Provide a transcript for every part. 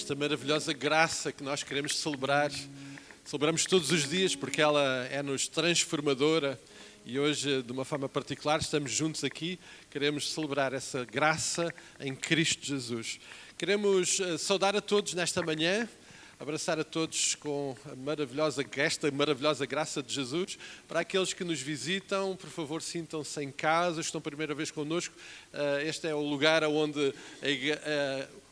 esta maravilhosa graça que nós queremos celebrar. Celebramos todos os dias porque ela é-nos transformadora e hoje, de uma forma particular, estamos juntos aqui. Queremos celebrar essa graça em Cristo Jesus. Queremos saudar a todos nesta manhã, abraçar a todos com esta maravilhosa graça de Jesus. Para aqueles que nos visitam, por favor, sintam-se em casa, estão a primeira vez connosco. Este é o lugar onde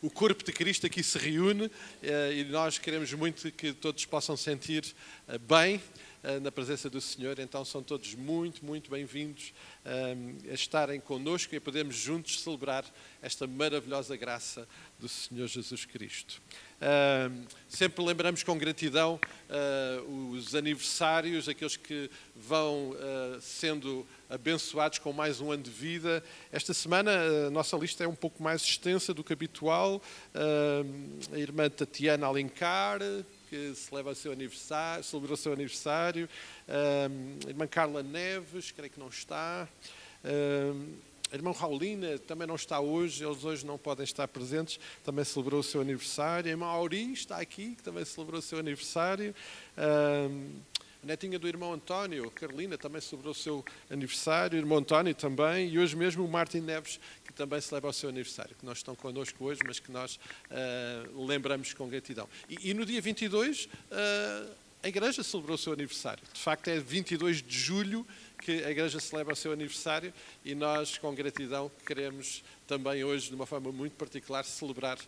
o corpo de Cristo aqui se reúne e nós queremos muito que todos possam sentir bem na presença do Senhor. Então são todos muito, muito bem-vindos a estarem connosco e a podermos juntos celebrar esta maravilhosa graça do Senhor Jesus Cristo. Sempre lembramos com gratidão os aniversários, aqueles que vão sendo abençoados com mais um ano de vida. Esta semana a nossa lista é um pouco mais extensa do que habitual. A irmã Tatiana Alencar, que celebrou o seu aniversário. A irmã Carla Neves, creio que não está. A irmã Raulina também não está hoje, eles hoje não podem estar presentes, também celebrou o seu aniversário. A irmã Auri está aqui, que também celebrou o seu aniversário. A netinha do irmão António, Carolina, também celebrou o seu aniversário. O irmão António também. E hoje mesmo o Martin Neves, que também celebra o seu aniversário, que não estão connosco hoje, mas que nós lembramos com gratidão. E no dia 22, a igreja celebrou o seu aniversário. De facto, é 22 de julho que a igreja celebra o seu aniversário e nós, com gratidão, queremos também hoje, de uma forma muito particular, celebrar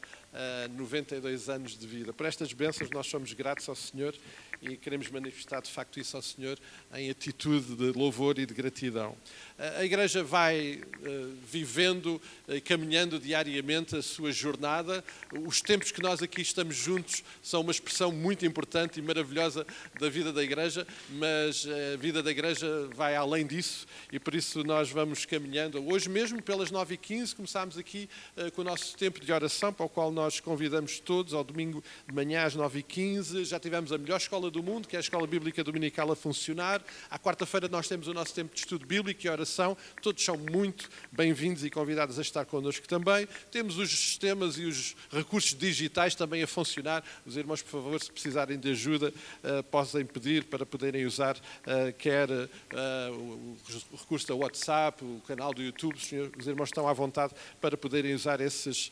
92 anos de vida. Por estas bênçãos nós somos gratos ao Senhor e queremos manifestar de facto isso ao Senhor em atitude de louvor e de gratidão. A igreja vai vivendo e caminhando diariamente a sua jornada. Os tempos que nós aqui estamos juntos são uma expressão muito importante e maravilhosa da vida da igreja, mas a vida da igreja vai além disso e por isso nós vamos caminhando. Hoje mesmo, pelas 9h15, começámos aqui com o nosso tempo de oração, para o qual nós convidamos todos ao domingo de manhã às 9h15. Já tivemos a melhor escola do mundo, que é a Escola Bíblica Dominical, a funcionar. À quarta-feira nós temos o nosso tempo de estudo bíblico e oração. Todos são muito bem-vindos e convidados a estar connosco também. Temos os sistemas e os recursos digitais também a funcionar. Os irmãos, por favor, se precisarem de ajuda, possam pedir para poderem usar quer o recurso da WhatsApp, o canal do YouTube. Os irmãos estão à vontade para poderem usar esses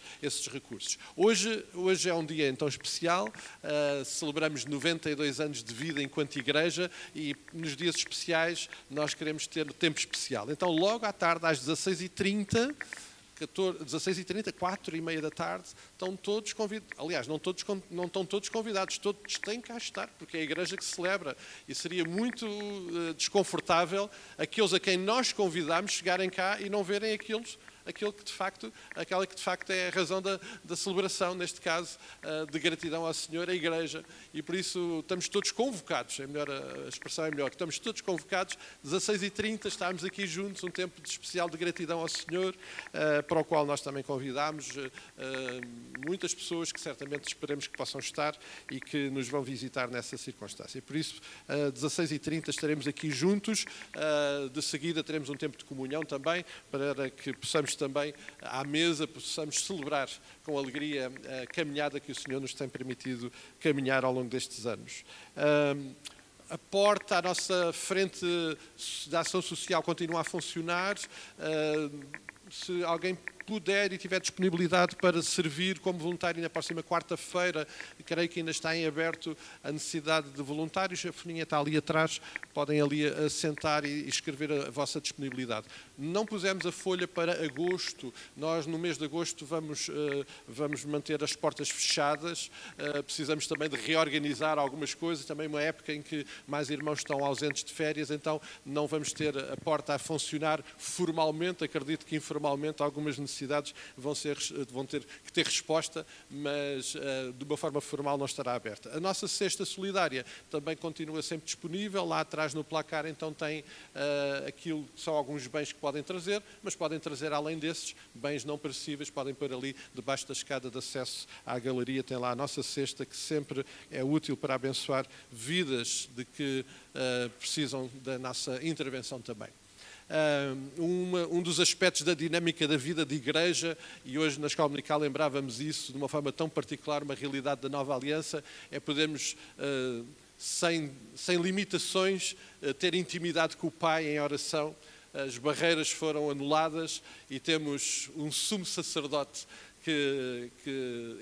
recursos. Hoje é um dia então especial. Celebramos 92 anos de vida enquanto igreja e nos dias especiais nós queremos ter tempo especial. Então logo à tarde, às 16h30, 4h30 da tarde, estão todos convidados. Aliás, não estão todos convidados, todos têm que cá estar, porque é a igreja que celebra. E seria muito desconfortável aqueles a quem nós convidamos chegarem cá e não verem aquela que de facto é a razão da celebração, neste caso, de gratidão ao Senhor, a igreja. E por isso estamos todos convocados, a expressão é melhor, estamos todos convocados, 16h30, estamos aqui juntos, um tempo especial de gratidão ao Senhor, para o qual nós também convidamos muitas pessoas que certamente esperamos que possam estar e que nos vão visitar nessa circunstância. E por isso, 16h30 estaremos aqui juntos, de seguida teremos um tempo de comunhão também, para que possamos também à mesa, possamos celebrar com alegria a caminhada que o Senhor nos tem permitido caminhar ao longo destes anos. A porta à nossa frente da ação social continua a funcionar. Se alguém puder e tiver disponibilidade para servir como voluntário na próxima quarta-feira, creio que ainda está em aberto a necessidade de voluntários. A folhinha está ali atrás, podem ali assentar e escrever a vossa disponibilidade. Não pusemos a folha para agosto. Nós, no mês de agosto, vamos manter as portas fechadas. Precisamos também de reorganizar algumas coisas. Também uma época em que mais irmãos estão ausentes de férias, então não vamos ter a porta a funcionar formalmente. Acredito que informalmente algumas necessidades vão ter que ter resposta, mas de uma forma formal não estará aberta. A nossa cesta solidária também continua sempre disponível. Lá atrás no placar então tem aquilo que são alguns bens que podem trazer, mas podem trazer além desses bens não perecíveis, podem pôr ali debaixo da escada de acesso à galeria, tem lá a nossa cesta que sempre é útil para abençoar vidas de que precisam da nossa intervenção também. Um dos aspectos da dinâmica da vida de igreja, e hoje na Escola Dominical lembrávamos isso de uma forma tão particular, uma realidade da nova aliança, é podermos, sem limitações, ter intimidade com o Pai em oração. As barreiras foram anuladas e temos um sumo sacerdote que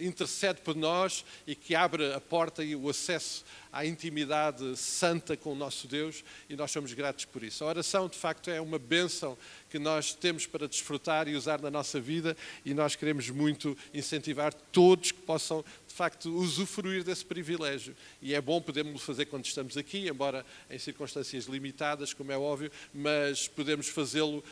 intercede por nós e que abre a porta e o acesso à intimidade santa com o nosso Deus, e nós somos gratos por isso. A oração, de facto, é uma bênção que nós temos para desfrutar e usar na nossa vida, e nós queremos muito incentivar todos que possam, de facto, usufruir desse privilégio. E é bom podermos fazer quando estamos aqui, embora em circunstâncias limitadas, como é óbvio, mas podemos fazê-lo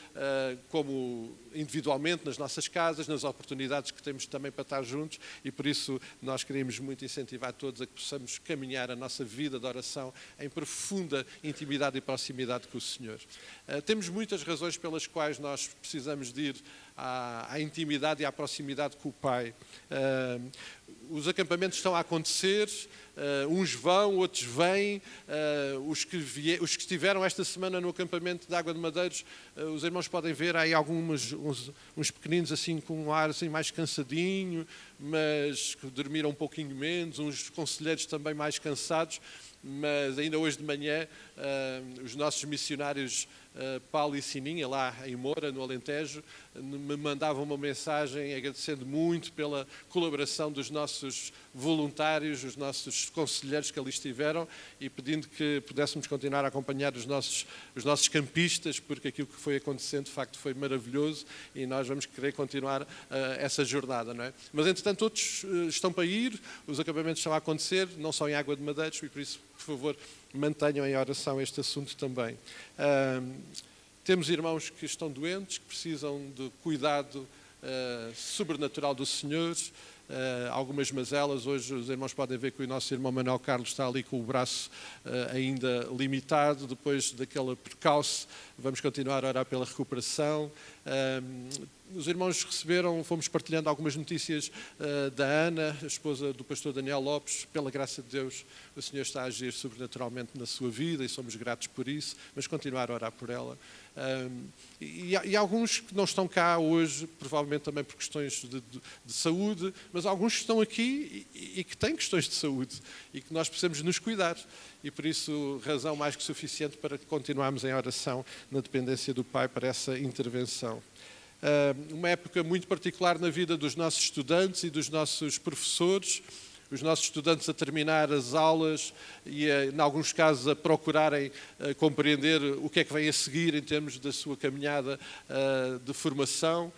como individualmente, nas nossas casas, nas oportunidades que temos também para estar juntos, e por isso nós queremos muito incentivar todos a que possamos caminhar a nossa vida de oração em profunda intimidade e proximidade com o Senhor. Temos muitas razões pelas quais nós precisamos de ir à intimidade e à proximidade com o Pai. Os acampamentos estão a acontecer, uns vão, outros vêm. Os que estiveram esta semana no acampamento de Água de Madeiros, os irmãos podem ver, há aí uns pequeninos assim com um ar assim mais cansadinho, mas que dormiram um pouquinho menos, uns conselheiros também mais cansados. Mas ainda hoje de manhã, os nossos missionários Paulo e Sininha, lá em Moura, no Alentejo, me mandavam uma mensagem agradecendo muito pela colaboração dos nossos voluntários, os nossos conselheiros que ali estiveram, e pedindo que pudéssemos continuar a acompanhar os nossos campistas, porque aquilo que foi acontecendo de facto foi maravilhoso, e nós vamos querer continuar essa jornada, não é? Mas entretanto outros estão para ir, os acampamentos estão a acontecer, não só em Água de Madeiros, e por isso, por favor, mantenham em oração este assunto também. Temos irmãos que estão doentes, que precisam de cuidado sobrenatural do Senhor, algumas mazelas. Hoje os irmãos podem ver que o nosso irmão Manuel Carlos está ali com o braço ainda limitado. Depois daquele percalço, vamos continuar a orar pela recuperação. Os irmãos receberam, fomos partilhando algumas notícias da Ana, a esposa do pastor Daniel Lopes. Pela graça de Deus, o Senhor está a agir sobrenaturalmente na sua vida e somos gratos por isso, mas continuar a orar por ela. E alguns que não estão cá hoje, provavelmente também por questões de saúde, mas alguns que estão aqui e que têm questões de saúde e que nós precisamos nos cuidar. E por isso, razão mais que suficiente para continuarmos em oração na dependência do Pai para essa intervenção. Uma época muito particular na vida dos nossos estudantes e dos nossos professores, os nossos estudantes a terminar as aulas e, em alguns casos, a procurarem compreender o que é que vem a seguir em termos da sua caminhada de formação.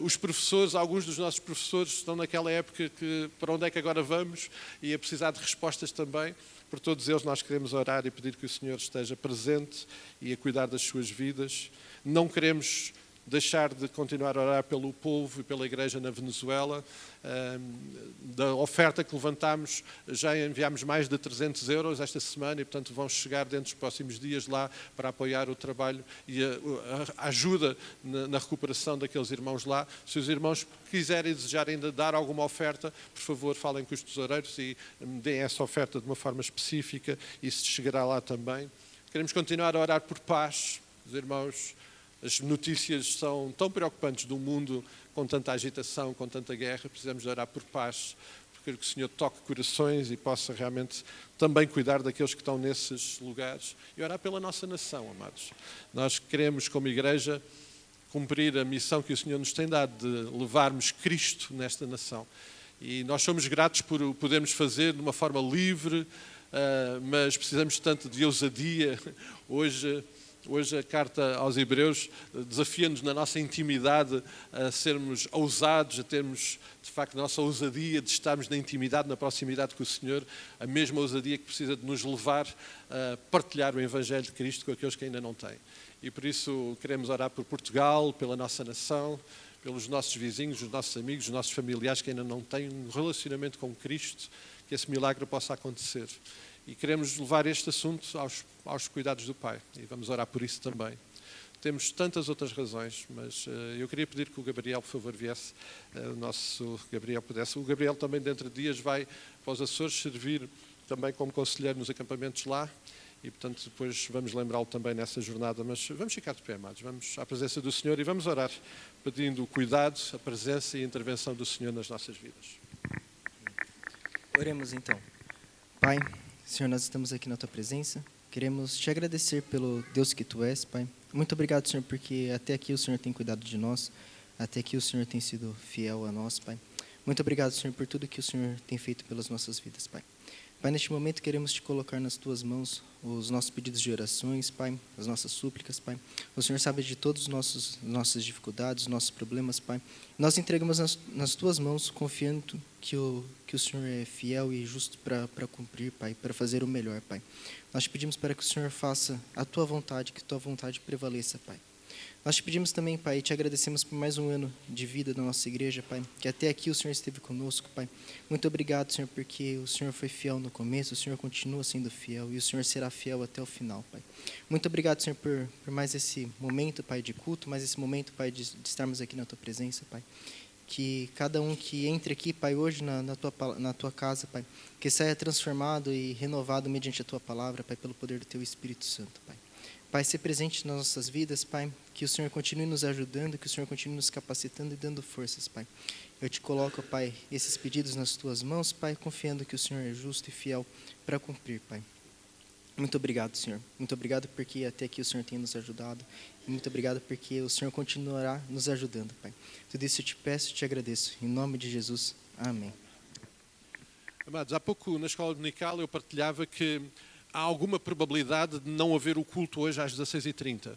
Os professores, alguns dos nossos professores estão naquela época que para onde é que agora vamos, e a precisar de respostas também. Por todos eles nós queremos orar e pedir que o Senhor esteja presente e a cuidar das suas vidas. Não queremos deixar de continuar a orar pelo povo e pela igreja na Venezuela. Da oferta que levantámos, já enviámos mais de 300 euros esta semana e, portanto, vão chegar dentro dos próximos dias lá para apoiar o trabalho e a ajuda na recuperação daqueles irmãos lá. Se os irmãos quiserem e desejarem ainda dar alguma oferta, por favor, falem com os tesoureiros e deem essa oferta de uma forma específica, e isso chegará lá também. Queremos continuar a orar por paz, os irmãos. As notícias são tão preocupantes do mundo, com tanta agitação, com tanta guerra. Precisamos de orar por paz, porque que o Senhor toque corações e possa realmente também cuidar daqueles que estão nesses lugares. E orar pela nossa nação, amados. Nós queremos, como igreja, cumprir a missão que o Senhor nos tem dado de levarmos Cristo nesta nação. E nós somos gratos por o podermos fazer de uma forma livre, mas precisamos tanto de ousadia. Hoje a carta aos Hebreus desafia-nos na nossa intimidade a sermos ousados, a termos de facto a nossa ousadia de estarmos na intimidade, na proximidade com o Senhor, a mesma ousadia que precisa de nos levar a partilhar o Evangelho de Cristo com aqueles que ainda não têm. E por isso queremos orar por Portugal, pela nossa nação, pelos nossos vizinhos, os nossos amigos, os nossos familiares que ainda não têm um relacionamento com Cristo, que esse milagre possa acontecer. E queremos levar este assunto aos cuidados do Pai. E vamos orar por isso também. Temos tantas outras razões, mas eu queria pedir que o Gabriel, por favor, viesse. O nosso Gabriel pudesse. O Gabriel também, dentro de dias, vai para os Açores servir também como conselheiro nos acampamentos lá. e, portanto, depois vamos lembrá-lo também nessa jornada. Mas vamos ficar de pé, amados, vamos à presença do Senhor e vamos orar, pedindo o cuidado, a presença e a intervenção do Senhor nas nossas vidas. Oremos então. Pai, Senhor, nós estamos aqui na Tua presença. Queremos Te agradecer pelo Deus que Tu és, Pai. Muito obrigado, Senhor, porque até aqui o Senhor tem cuidado de nós. Até aqui o Senhor tem sido fiel a nós, Pai. Muito obrigado, Senhor, por tudo que o Senhor tem feito pelas nossas vidas, Pai. Pai, neste momento queremos Te colocar nas Tuas mãos os nossos pedidos de orações, Pai, as nossas súplicas, Pai. O Senhor sabe de todas as nossas dificuldades, nossos problemas, Pai. Nós entregamos nas Tuas mãos, confiando que o Senhor é fiel e justo para cumprir, Pai, para fazer o melhor, Pai. Nós Te pedimos para que o Senhor faça a Tua vontade, que Tua vontade prevaleça, Pai. Nós Te pedimos também, Pai, e Te agradecemos por mais um ano de vida da nossa igreja, Pai, que até aqui o Senhor esteve conosco, Pai. Muito obrigado, Senhor, porque o Senhor foi fiel no começo, o Senhor continua sendo fiel e o Senhor será fiel até o final, Pai. Muito obrigado, Senhor, por mais esse momento, Pai, de culto, mais esse momento, Pai, de estarmos aqui na Tua presença, Pai. Que cada um que entre aqui, Pai, hoje na Tua casa, Pai, que saia transformado e renovado mediante a Tua palavra, Pai, pelo poder do Teu Espírito Santo, Pai. Pai, ser presente nas nossas vidas, Pai, que o Senhor continue nos ajudando, que o Senhor continue nos capacitando e dando forças, Pai. Eu Te coloco, Pai, esses pedidos nas Tuas mãos, Pai, confiando que o Senhor é justo e fiel para cumprir, Pai. Muito obrigado, Senhor. Muito obrigado porque até aqui o Senhor tem nos ajudado. E muito obrigado porque o Senhor continuará nos ajudando, Pai. Tudo isso eu Te peço e Te agradeço. Em nome de Jesus. Amém. Amados, há pouco na escola dominical eu partilhava que há alguma probabilidade de não haver o culto hoje às 16h30.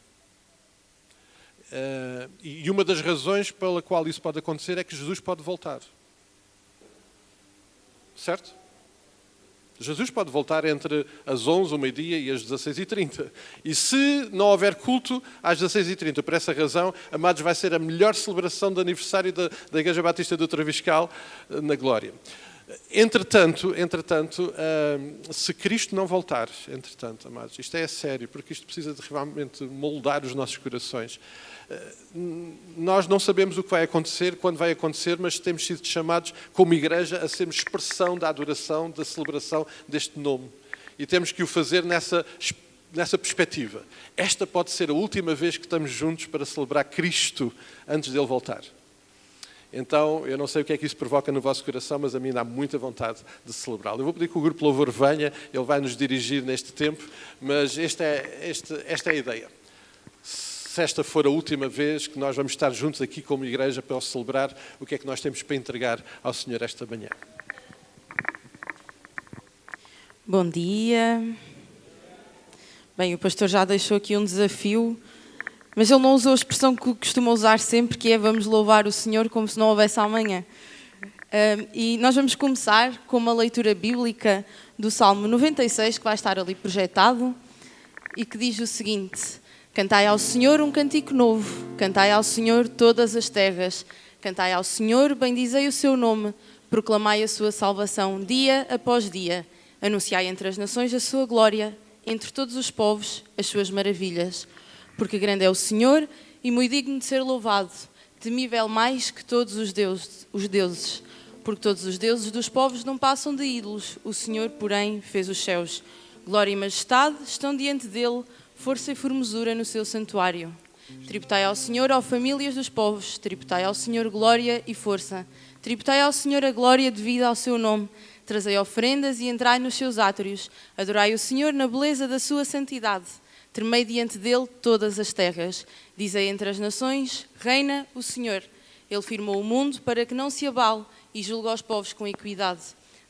E uma das razões pela qual isso pode acontecer é que Jesus pode voltar. Certo? Jesus pode voltar entre as 11, o meio-dia e as 16h30. E se não houver culto às 16h30, por essa razão, amados, vai ser a melhor celebração de aniversário da Igreja Batista do Traviscal na Glória. Entretanto, se Cristo não voltar, amados, isto é sério, porque isto precisa de realmente moldar os nossos corações. Nós não sabemos o que vai acontecer, quando vai acontecer, mas temos sido chamados como igreja a sermos expressão da adoração, da celebração deste nome. E temos que o fazer nessa perspectiva. Esta pode ser a última vez que estamos juntos para celebrar Cristo antes dele voltar. Então, eu não sei o que é que isso provoca no vosso coração, mas a mim dá muita vontade de celebrá-lo. Eu vou pedir que o grupo Louvor venha, ele vai nos dirigir neste tempo, mas esta é a ideia. Se esta for a última vez que nós vamos estar juntos aqui como igreja para celebrar, o que é que nós temos para entregar ao Senhor esta manhã? Bom dia. Bem, o pastor já deixou aqui um desafio, mas ele não usou a expressão que costuma usar sempre, que é vamos louvar o Senhor como se não houvesse amanhã. E nós vamos começar com uma leitura bíblica do Salmo 96, que vai estar ali projetado, e que diz o seguinte: cantai ao Senhor um cântico novo, cantai ao Senhor todas as terras, cantai ao Senhor, bendizei o seu nome, proclamai a sua salvação dia após dia, anunciai entre as nações a sua glória, entre todos os povos as suas maravilhas. Porque grande é o Senhor e muito digno de ser louvado, temível mais que todos os deuses. Porque todos os deuses dos povos não passam de ídolos, o Senhor, porém, fez os céus. Glória e majestade estão diante dele, força e formosura no seu santuário. Tributai ao Senhor, ó famílias dos povos, tributai ao Senhor glória e força. Tributai ao Senhor a glória devida ao seu nome. Trazei ofrendas e entrai nos seus átrios. Adorai o Senhor na beleza da sua santidade. Tremei diante dele todas as terras. Dizei entre as nações, reina o Senhor. Ele firmou o mundo para que não se abale e julga os povos com equidade.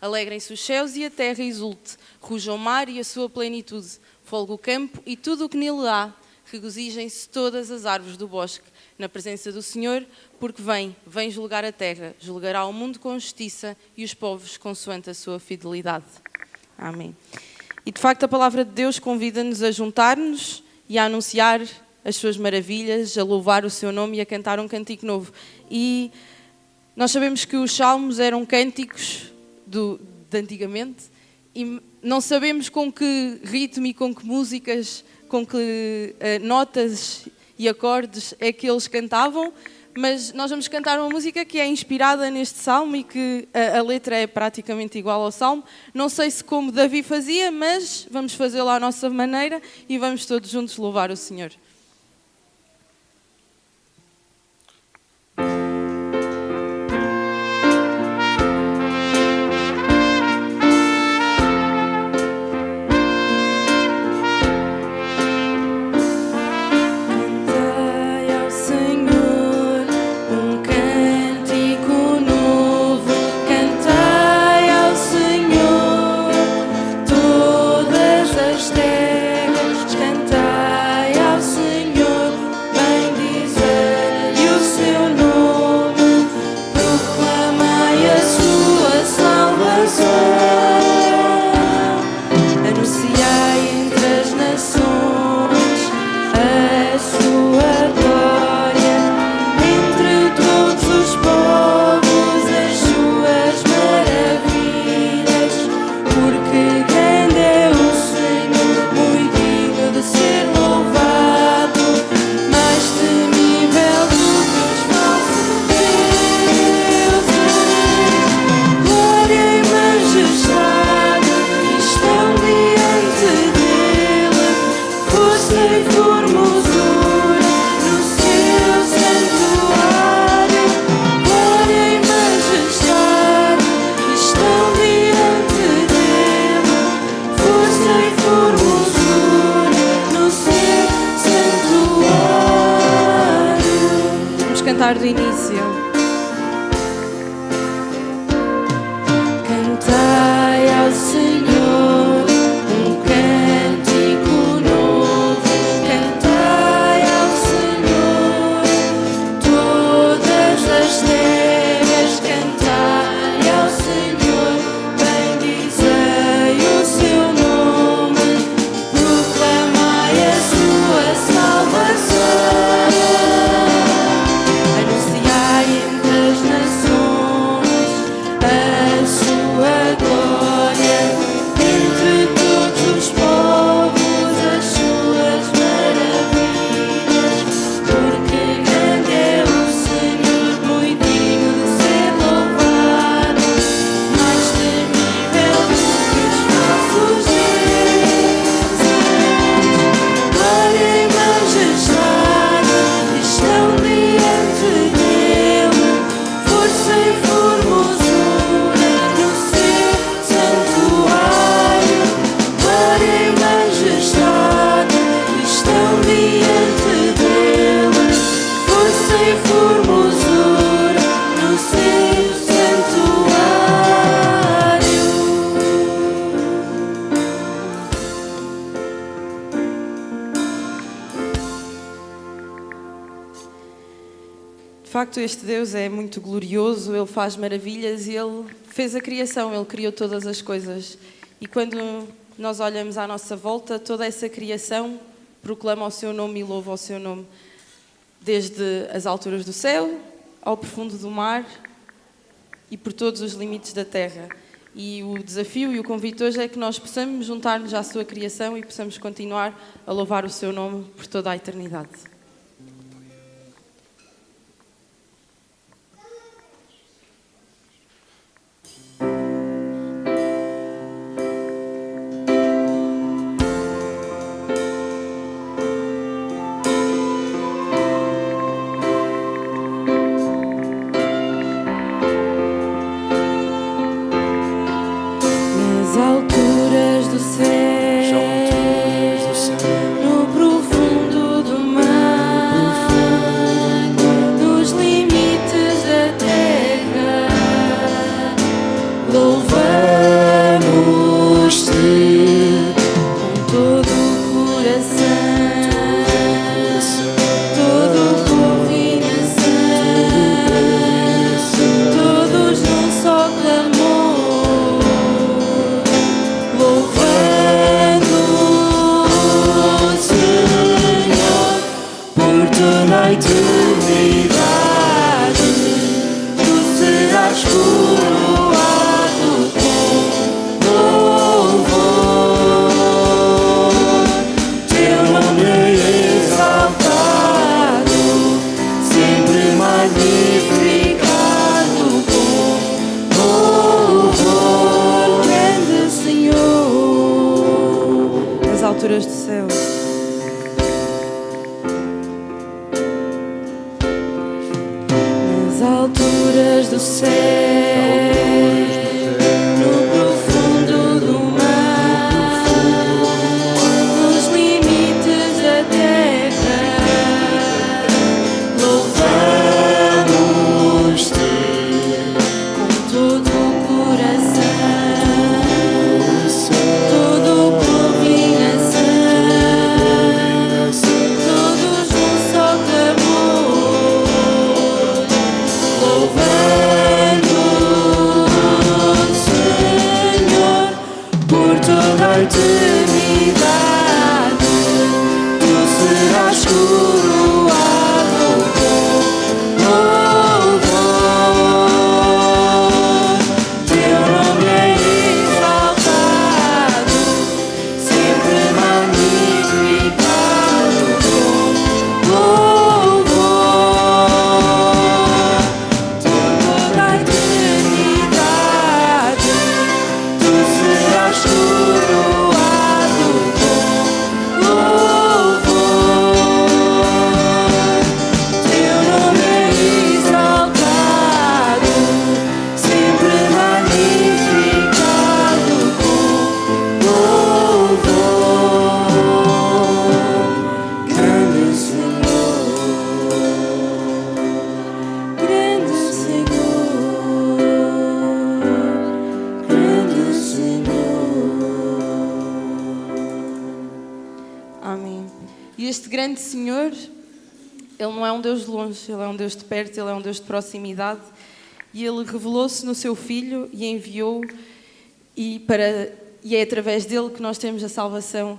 Alegrem-se os céus e a terra exulte. Ruja o mar e a sua plenitude. Folgue o campo e tudo o que nele há. Regozijem-se todas as árvores do bosque na presença do Senhor, porque vem julgar a terra. Julgará o mundo com justiça e os povos consoante a sua fidelidade. Amém. E de facto a palavra de Deus convida-nos a juntar-nos e a anunciar as suas maravilhas, a louvar o seu nome e a cantar um cântico novo. E nós sabemos que os salmos eram cânticos de antigamente e não sabemos com que ritmo e com que músicas, com que notas e acordes é que eles cantavam, mas nós vamos cantar uma música que é inspirada neste salmo e que a letra é praticamente igual ao salmo. Não sei se como Davi fazia, mas vamos fazê-lo à nossa maneira e vamos todos juntos louvar o Senhor. Do início. Cantai ao Senhor um cântico novo, cantai ao Senhor todas as terras, cantai ao Senhor, bendizei o seu nome, proclamai a sua salvação. De facto, este Deus é muito glorioso, Ele faz maravilhas e Ele fez a criação, Ele criou todas as coisas. E quando nós olhamos à nossa volta, toda essa criação proclama o seu nome e louva o seu nome. Desde as alturas do céu, ao profundo do mar e por todos os limites da terra. E o desafio e o convite hoje é que nós possamos juntar-nos à sua criação e possamos continuar a louvar o seu nome por toda a eternidade. My alturas do céu. Nas alturas do céu, no profundo do mar, nos limites da terra, louvamos-te com todo o coração, todo o povo e nação, todos num só clamor, louvando-o, Senhor, por toda a eternidade. Tu serás coroado com louvor. Teu nome é exaltado, sempre magnificado com louvor. Por toda a eternidade, tu serás coroado com louvor. Teu nome é exaltado, sempre magnificado com louvor. Grande Senhor, grande Senhor, grande Senhor. Amém. E este grande Senhor, Ele não é um Deus de longe, Ele é um Deus de perto, Ele é um Deus de proximidade. E Ele revelou-se no Seu Filho e enviou, e é através dele que nós temos a salvação.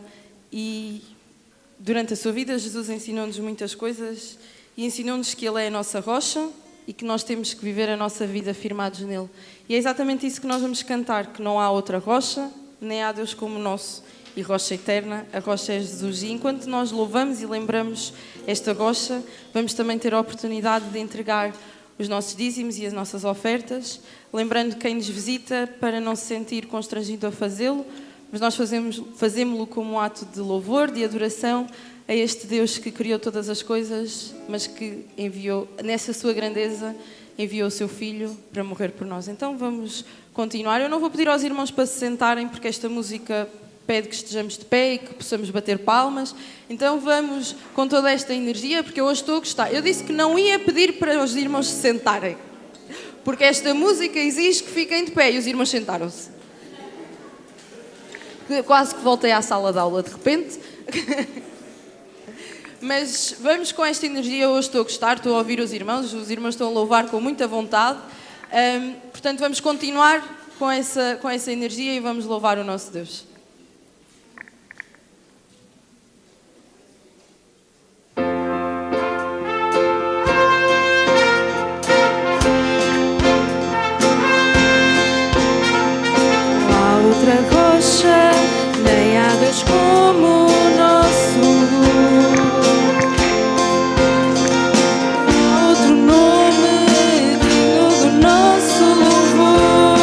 E durante a sua vida, Jesus ensinou-nos muitas coisas e ensinou-nos que Ele é a nossa rocha e que nós temos que viver a nossa vida firmados nele. E é exatamente isso que nós vamos cantar, que não há outra rocha, nem há Deus como o nosso. E rocha eterna, a rocha é Jesus. E enquanto nós louvamos e lembramos esta rocha, vamos também ter a oportunidade de entregar os nossos dízimos e as nossas ofertas, lembrando quem nos visita para não se sentir constrangido a fazê-lo, mas nós fazemos-lo como um ato de louvor, de adoração a este Deus que criou todas as coisas, mas que enviou, nessa sua grandeza, enviou o seu Filho para morrer por nós. Então vamos continuar. Eu não vou pedir aos irmãos para se sentarem, porque esta música pede que estejamos de pé e que possamos bater palmas. Então vamos com toda esta energia, porque eu hoje estou a gostar. Eu disse que não ia pedir para os irmãos se sentarem, porque esta música exige que fiquem de pé, e os irmãos sentaram-se. Quase que voltei à sala de aula de repente. Mas vamos com esta energia, hoje estou a gostar, estou a ouvir os irmãos estão a louvar com muita vontade. Portanto, vamos continuar com essa energia e vamos louvar o nosso Deus. Outra rocha, nem há Deus como o nosso. Outro nome digno do nosso louvor.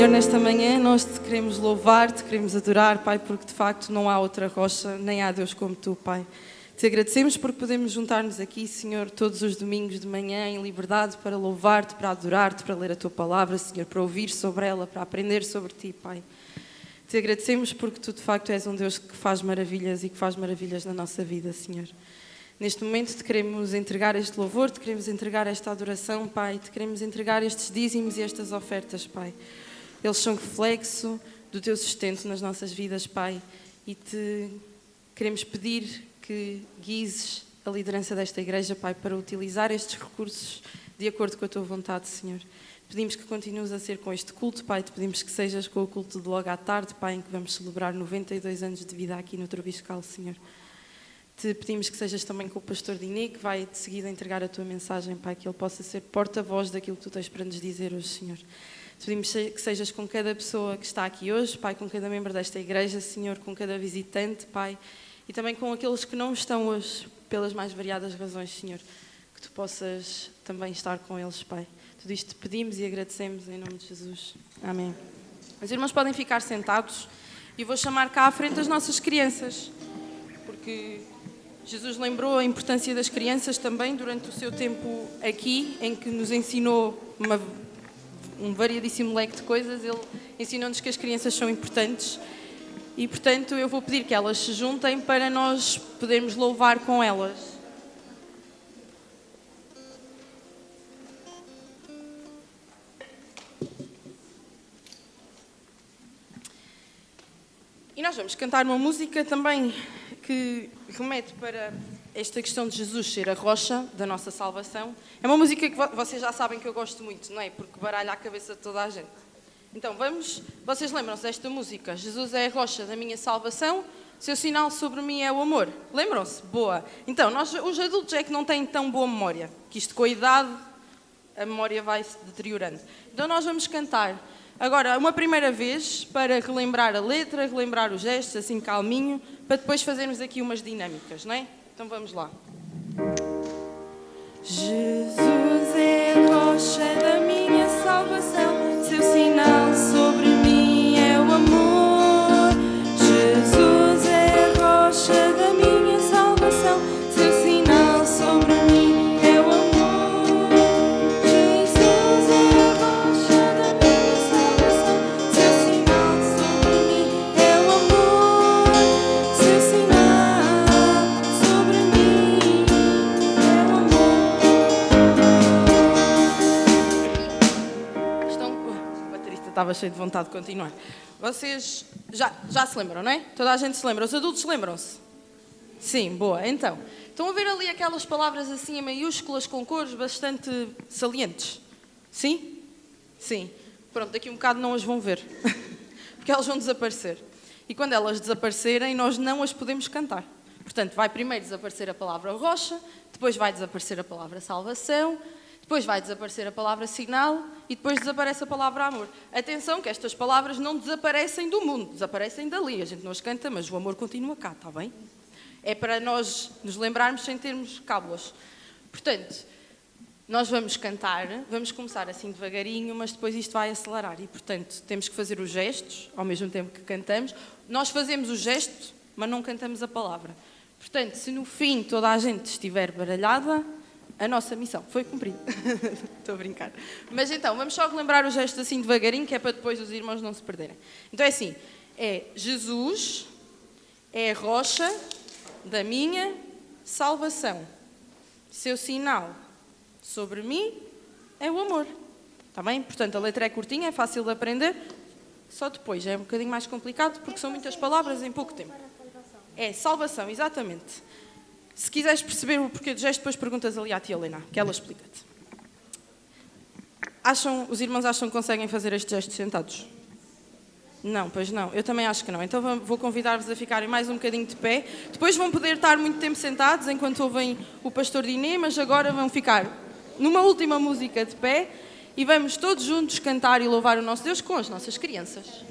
Senhor, nesta manhã nós te queremos louvar, te queremos adorar, Pai, porque de facto não há outra rocha, nem há Deus como tu, Pai. Te agradecemos porque podemos juntar-nos aqui, Senhor, todos os domingos de manhã em liberdade para louvar-te, para adorar-te, para ler a tua palavra, Senhor, para ouvir sobre ela, para aprender sobre ti, Pai. Te agradecemos porque tu de facto és um Deus que faz maravilhas e que faz maravilhas na nossa vida, Senhor. Neste momento te queremos entregar este louvor, te queremos entregar esta adoração, Pai, te queremos entregar estes dízimos e estas ofertas, Pai. Eles são reflexo do teu sustento nas nossas vidas, Pai, e te queremos pedir que guies a liderança desta igreja, Pai, para utilizar estes recursos de acordo com a tua vontade, Senhor. Pedimos que continues a ser com este culto, Pai, te pedimos que sejas com o culto de logo à tarde, Pai, em que vamos celebrar 92 anos de vida aqui no Trubiscal, Senhor. Te pedimos que sejas também com o pastor Diné, que vai de seguida entregar a tua mensagem, Pai, que ele possa ser porta-voz daquilo que tu tens para nos dizer hoje, Senhor. Te pedimos que sejas com cada pessoa que está aqui hoje, Pai, com cada membro desta igreja, Senhor, com cada visitante, Pai, e também com aqueles que não estão hoje, pelas mais variadas razões, Senhor, que tu possas também estar com eles, Pai. Tudo isto te pedimos e agradecemos em nome de Jesus. Amém. Os irmãos podem ficar sentados e vou chamar cá à frente as nossas crianças, porque Jesus lembrou a importância das crianças também durante o seu tempo aqui, em que nos ensinou um variadíssimo leque de coisas. Ele ensinou-nos que as crianças são importantes e, portanto, eu vou pedir que elas se juntem para nós podermos louvar com elas. E nós vamos cantar uma música também que remete para esta questão de Jesus ser a rocha da nossa salvação. É uma música que vocês já sabem que eu gosto muito, não é? Porque baralha a cabeça de toda a gente. Então vamos, vocês lembram-se desta música? Jesus é a rocha da minha salvação, seu sinal sobre mim é o amor. Lembram-se? Boa. Então, nós, os adultos é que não têm tão boa memória, que isto com a idade a memória vai se deteriorando. Então nós vamos cantar agora uma primeira vez para relembrar a letra, relembrar os gestos, assim calminho, para depois fazermos aqui umas dinâmicas, não é? Então vamos lá. Jesus é a rocha da minha salvação, seu sinal sobre mim é o amor. Jesus é a rocha da minha salvação, seu sinal sobre mim é o amor. Jesus é a rocha da minha salvação, seu sinal sobre mim é o amor. Seu sinal sobre mim é o amor. O baterista estava cheio de vontade de continuar. Vocês já se lembram, não é? Toda a gente se lembra. Os adultos lembram-se? Sim, boa. Então, estão a ver ali aquelas palavras assim em maiúsculas com cores bastante salientes? Sim? Sim. Pronto, daqui um bocado não as vão ver. Porque elas vão desaparecer. E quando elas desaparecerem, nós não as podemos cantar. Portanto, vai primeiro desaparecer a palavra rocha, depois vai desaparecer a palavra salvação, depois vai desaparecer a palavra sinal e depois desaparece a palavra amor. Atenção que estas palavras não desaparecem do mundo, desaparecem dali. A gente não as canta, mas o amor continua cá, está bem? É para nós nos lembrarmos sem termos cábulas. Portanto, nós vamos cantar, vamos começar assim devagarinho, mas depois isto vai acelerar. E, portanto, temos que fazer os gestos ao mesmo tempo que cantamos. Nós fazemos o gesto, mas não cantamos a palavra. Portanto, se no fim toda a gente estiver baralhada, a nossa missão foi cumprida. Estou a brincar. Mas então, vamos só relembrar o gesto assim devagarinho, que é para depois os irmãos não se perderem. Então é assim, é Jesus é a rocha da minha salvação. Seu sinal sobre mim é o amor. Está bem? Portanto, a letra é curtinha, é fácil de aprender. Só depois é um bocadinho mais complicado, porque são muitas palavras em pouco tempo. É salvação, exatamente. Se quiseres perceber o porquê do gesto, depois perguntas ali à tia Helena, que ela explica-te. Os irmãos acham que conseguem fazer este gesto sentados? Não, pois não. Eu também acho que não. Então vou convidar-vos a ficarem mais um bocadinho de pé. Depois vão poder estar muito tempo sentados enquanto ouvem o pastor Diné, mas agora vão ficar numa última música de pé e vamos todos juntos cantar e louvar o nosso Deus com as nossas crianças.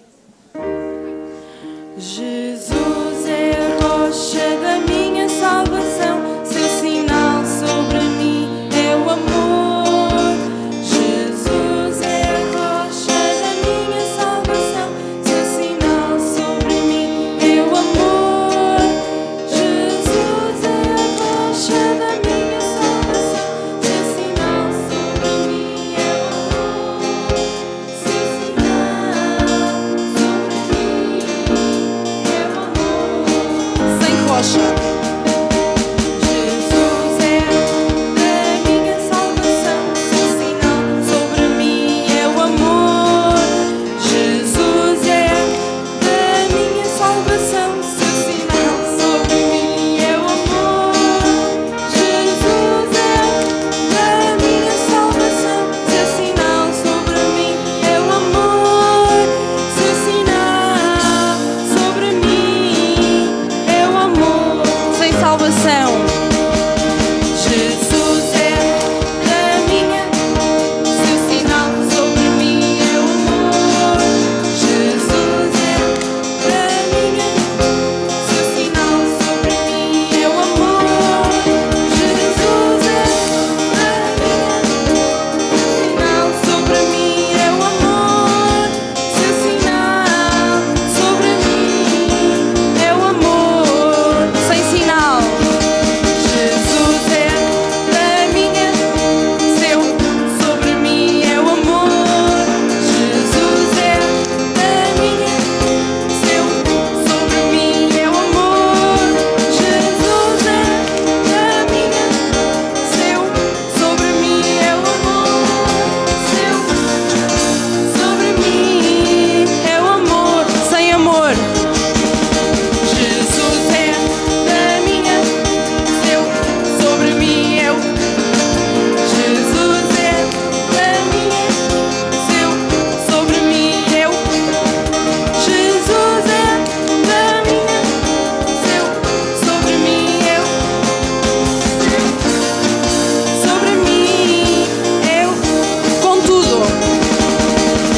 Jesus é a rocha da minha salvação, seu sinal sobre mim é o amor. Jesus é a rocha da minha salvação. rocha. Jesus é a minha salvação, seu sinal sobre mim é o amor. Jesus é a minha salvação, seu sinal sobre mim é o amor. Jesus é a minha salvação, seu sinal sobre mim é o amor. Seu sinal sobre mim é o amor. Sem salvação. Jesus é a minha, seu sinal sobre mim é o amor. Jesus é a minha, seu sinal sobre mim é o amor. Jesus é a minha, seu sinal sobre mim é o amor. Seu sinal sobre mim é o amor. Sem sinal. Jesus é a minha, seu sobre mim é o amor. Jesus é a minha, seu sobre mim é o amor. Jesus é a minha, seu sobre mim é o amor. Seu sobre mim é o amor. Sem amor. Jesus é a minha, seu sobre mim é o Jesus é a minha, seu sobre mim é o Jesus é a minha, seu sobre mim é o sobre mim é o contudo.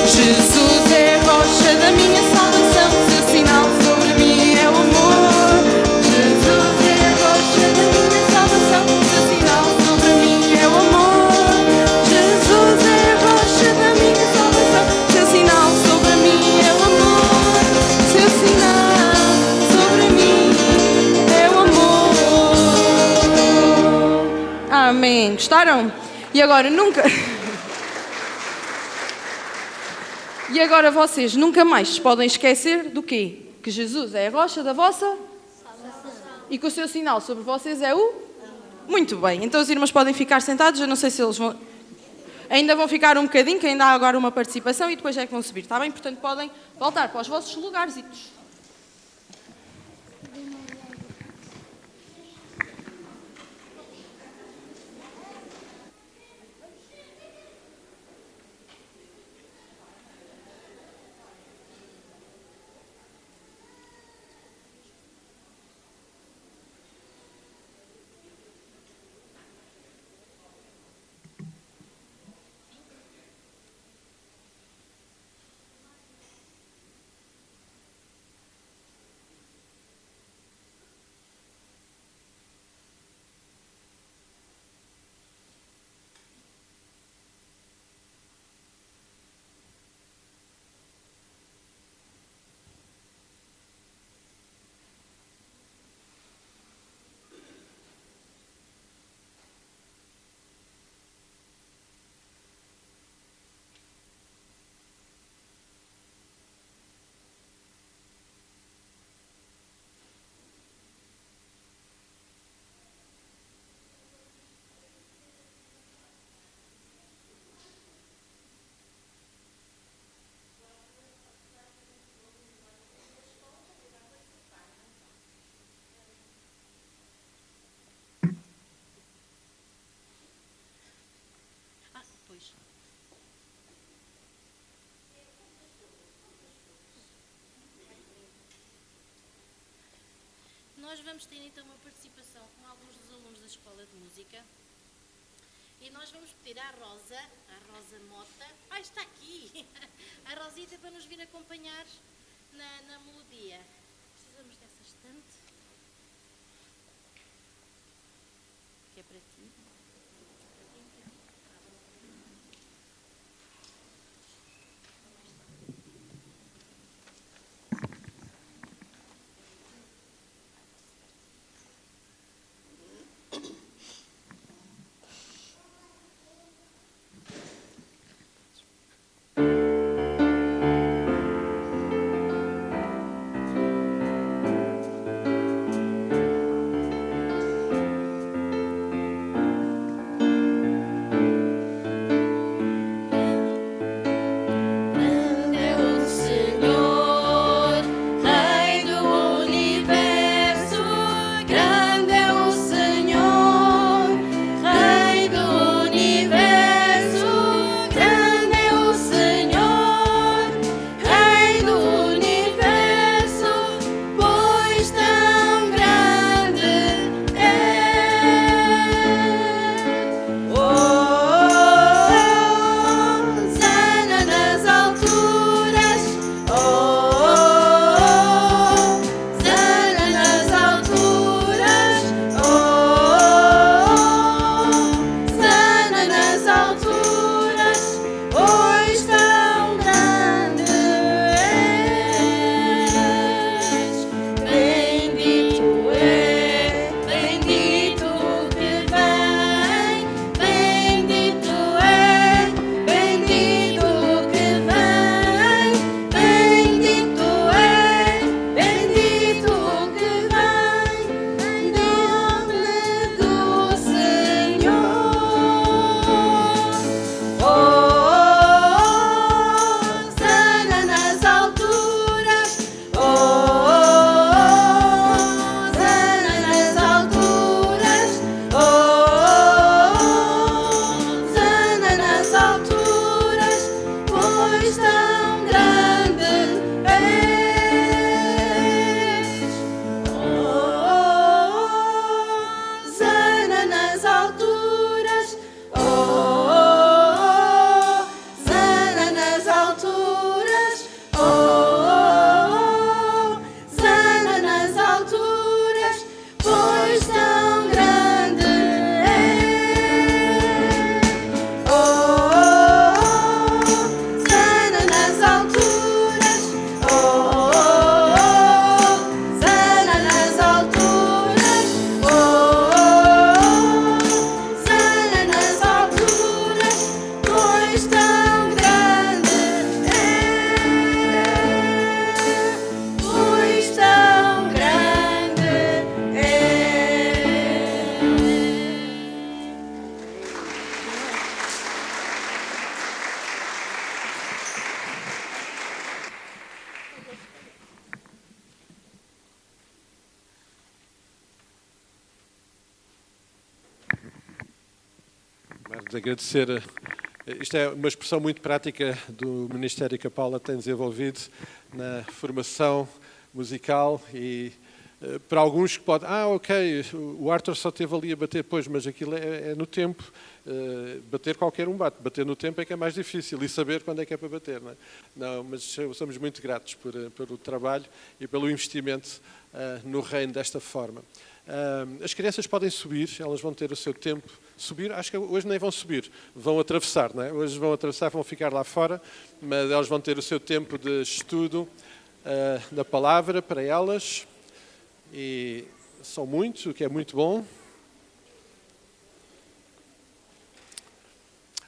Jesus é a rocha da minha salvação, seu sinal sobre mim é o amor. Jesus é a rocha da minha salvação, seu sinal sobre mim é o amor. Jesus é a rocha da minha salvação, seu sinal sobre mim é o amor. Seu sinal sobre mim é o amor. Amém. Gostaram? E agora nunca... E agora vocês nunca mais se podem esquecer do quê? Que Jesus é a rocha da vossa e que o seu sinal sobre vocês é o... Muito bem, então os irmãos podem ficar sentados, eu não sei se eles vão... Ainda vão ficar um bocadinho, que ainda há agora uma participação e depois é que vão subir, está bem? Portanto podem voltar para os vossos lugarzitos. Nós vamos ter então uma participação com alguns dos alunos da Escola de Música e nós vamos pedir à Rosa Mota, está aqui, a Rosita para nos vir acompanhar na melodia. Precisamos dessa estante, que é para ti. Quero agradecer. Isto é uma expressão muito prática do ministério que a Paula tem desenvolvido na formação musical e para alguns que podem, ok, o Arthur só esteve ali a bater, pois, mas aquilo é no tempo. Bater qualquer um bate, bater no tempo é que é mais difícil e saber quando é que é para bater. Não é? Não, mas somos muito gratos pelo trabalho e pelo investimento no reino desta forma. As crianças podem subir, elas vão ter o seu tempo. Subir, acho que hoje nem vão subir, vão atravessar, não é? Hoje vão atravessar, vão ficar lá fora, mas elas vão ter o seu tempo de estudo da palavra para elas. E são muitos, o que é muito bom.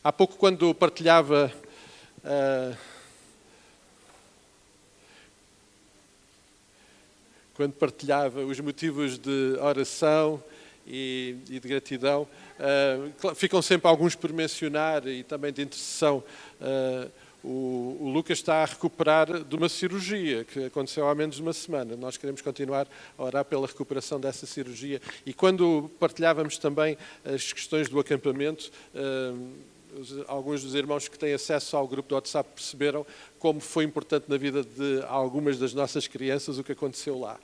Há pouco, quando partilhava os motivos de oração e de gratidão, ficam sempre alguns por mencionar e também de intercessão. O Lucas está a recuperar de uma cirurgia que aconteceu há menos de uma semana. Nós queremos continuar a orar pela recuperação dessa cirurgia. E quando partilhávamos também as questões do acampamento, alguns dos irmãos que têm acesso ao grupo do WhatsApp perceberam como foi importante na vida de algumas das nossas crianças o que aconteceu lá.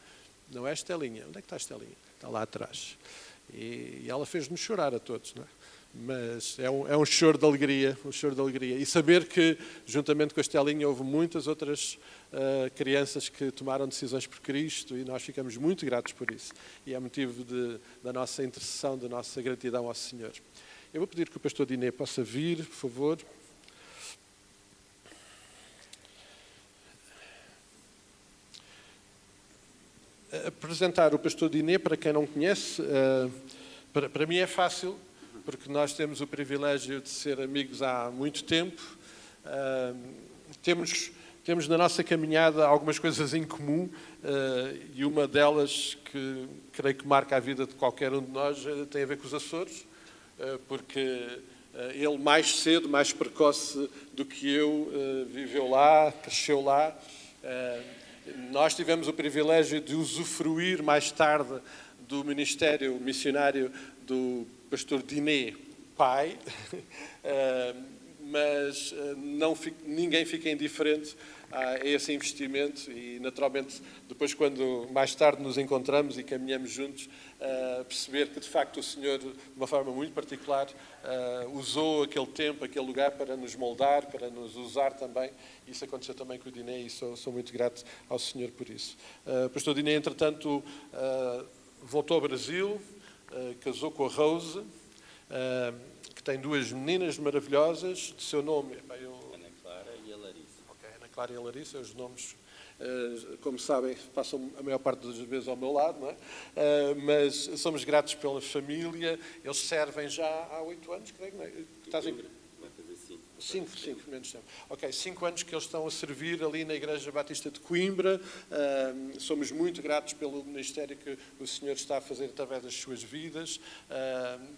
Não é a Estelinha? Onde é que está a Estelinha? Está lá atrás. E ela fez-nos chorar a todos, não é? Mas é um choro de alegria, um choro de alegria. E saber que, juntamente com a Estelinha, houve muitas outras crianças que tomaram decisões por Cristo e nós ficamos muito gratos por isso. E é motivo da nossa intercessão, da nossa gratidão ao Senhor. Eu vou pedir que o pastor Diné possa vir, por favor. Apresentar o pastor Diné, para quem não conhece, para mim é fácil, porque nós temos o privilégio de ser amigos há muito tempo. Temos na nossa caminhada algumas coisas em comum e uma delas que creio que marca a vida de qualquer um de nós tem a ver com os Açores, porque ele mais cedo, mais precoce do que eu, viveu lá, cresceu lá. Nós tivemos o privilégio de usufruir mais tarde do ministério missionário do pastor Diné, pai, mas ninguém fica indiferente a esse investimento e, naturalmente, depois, quando mais tarde nos encontramos e caminhamos juntos, perceber que, de facto, o Senhor, de uma forma muito particular, usou aquele tempo, aquele lugar para nos moldar, para nos usar também. Isso aconteceu também com o Diné e sou muito grato ao Senhor por isso. O pastor Diné, entretanto, voltou ao Brasil, casou com a Rose, que tem duas meninas maravilhosas, de seu nome... Ana Clara e a Larissa. Ok, Ana Clara e a Larissa, os nomes, como sabem, passam a maior parte das vezes ao meu lado, não é? Mas somos gratos pela família, eles servem já há 8 anos, creio, não é? Estás em... Vai fazer 5. 5 menos tempo. Ok, 5 anos que eles estão a servir ali na Igreja Batista de Coimbra. Somos muito gratos pelo ministério que o Senhor está a fazer através das suas vidas.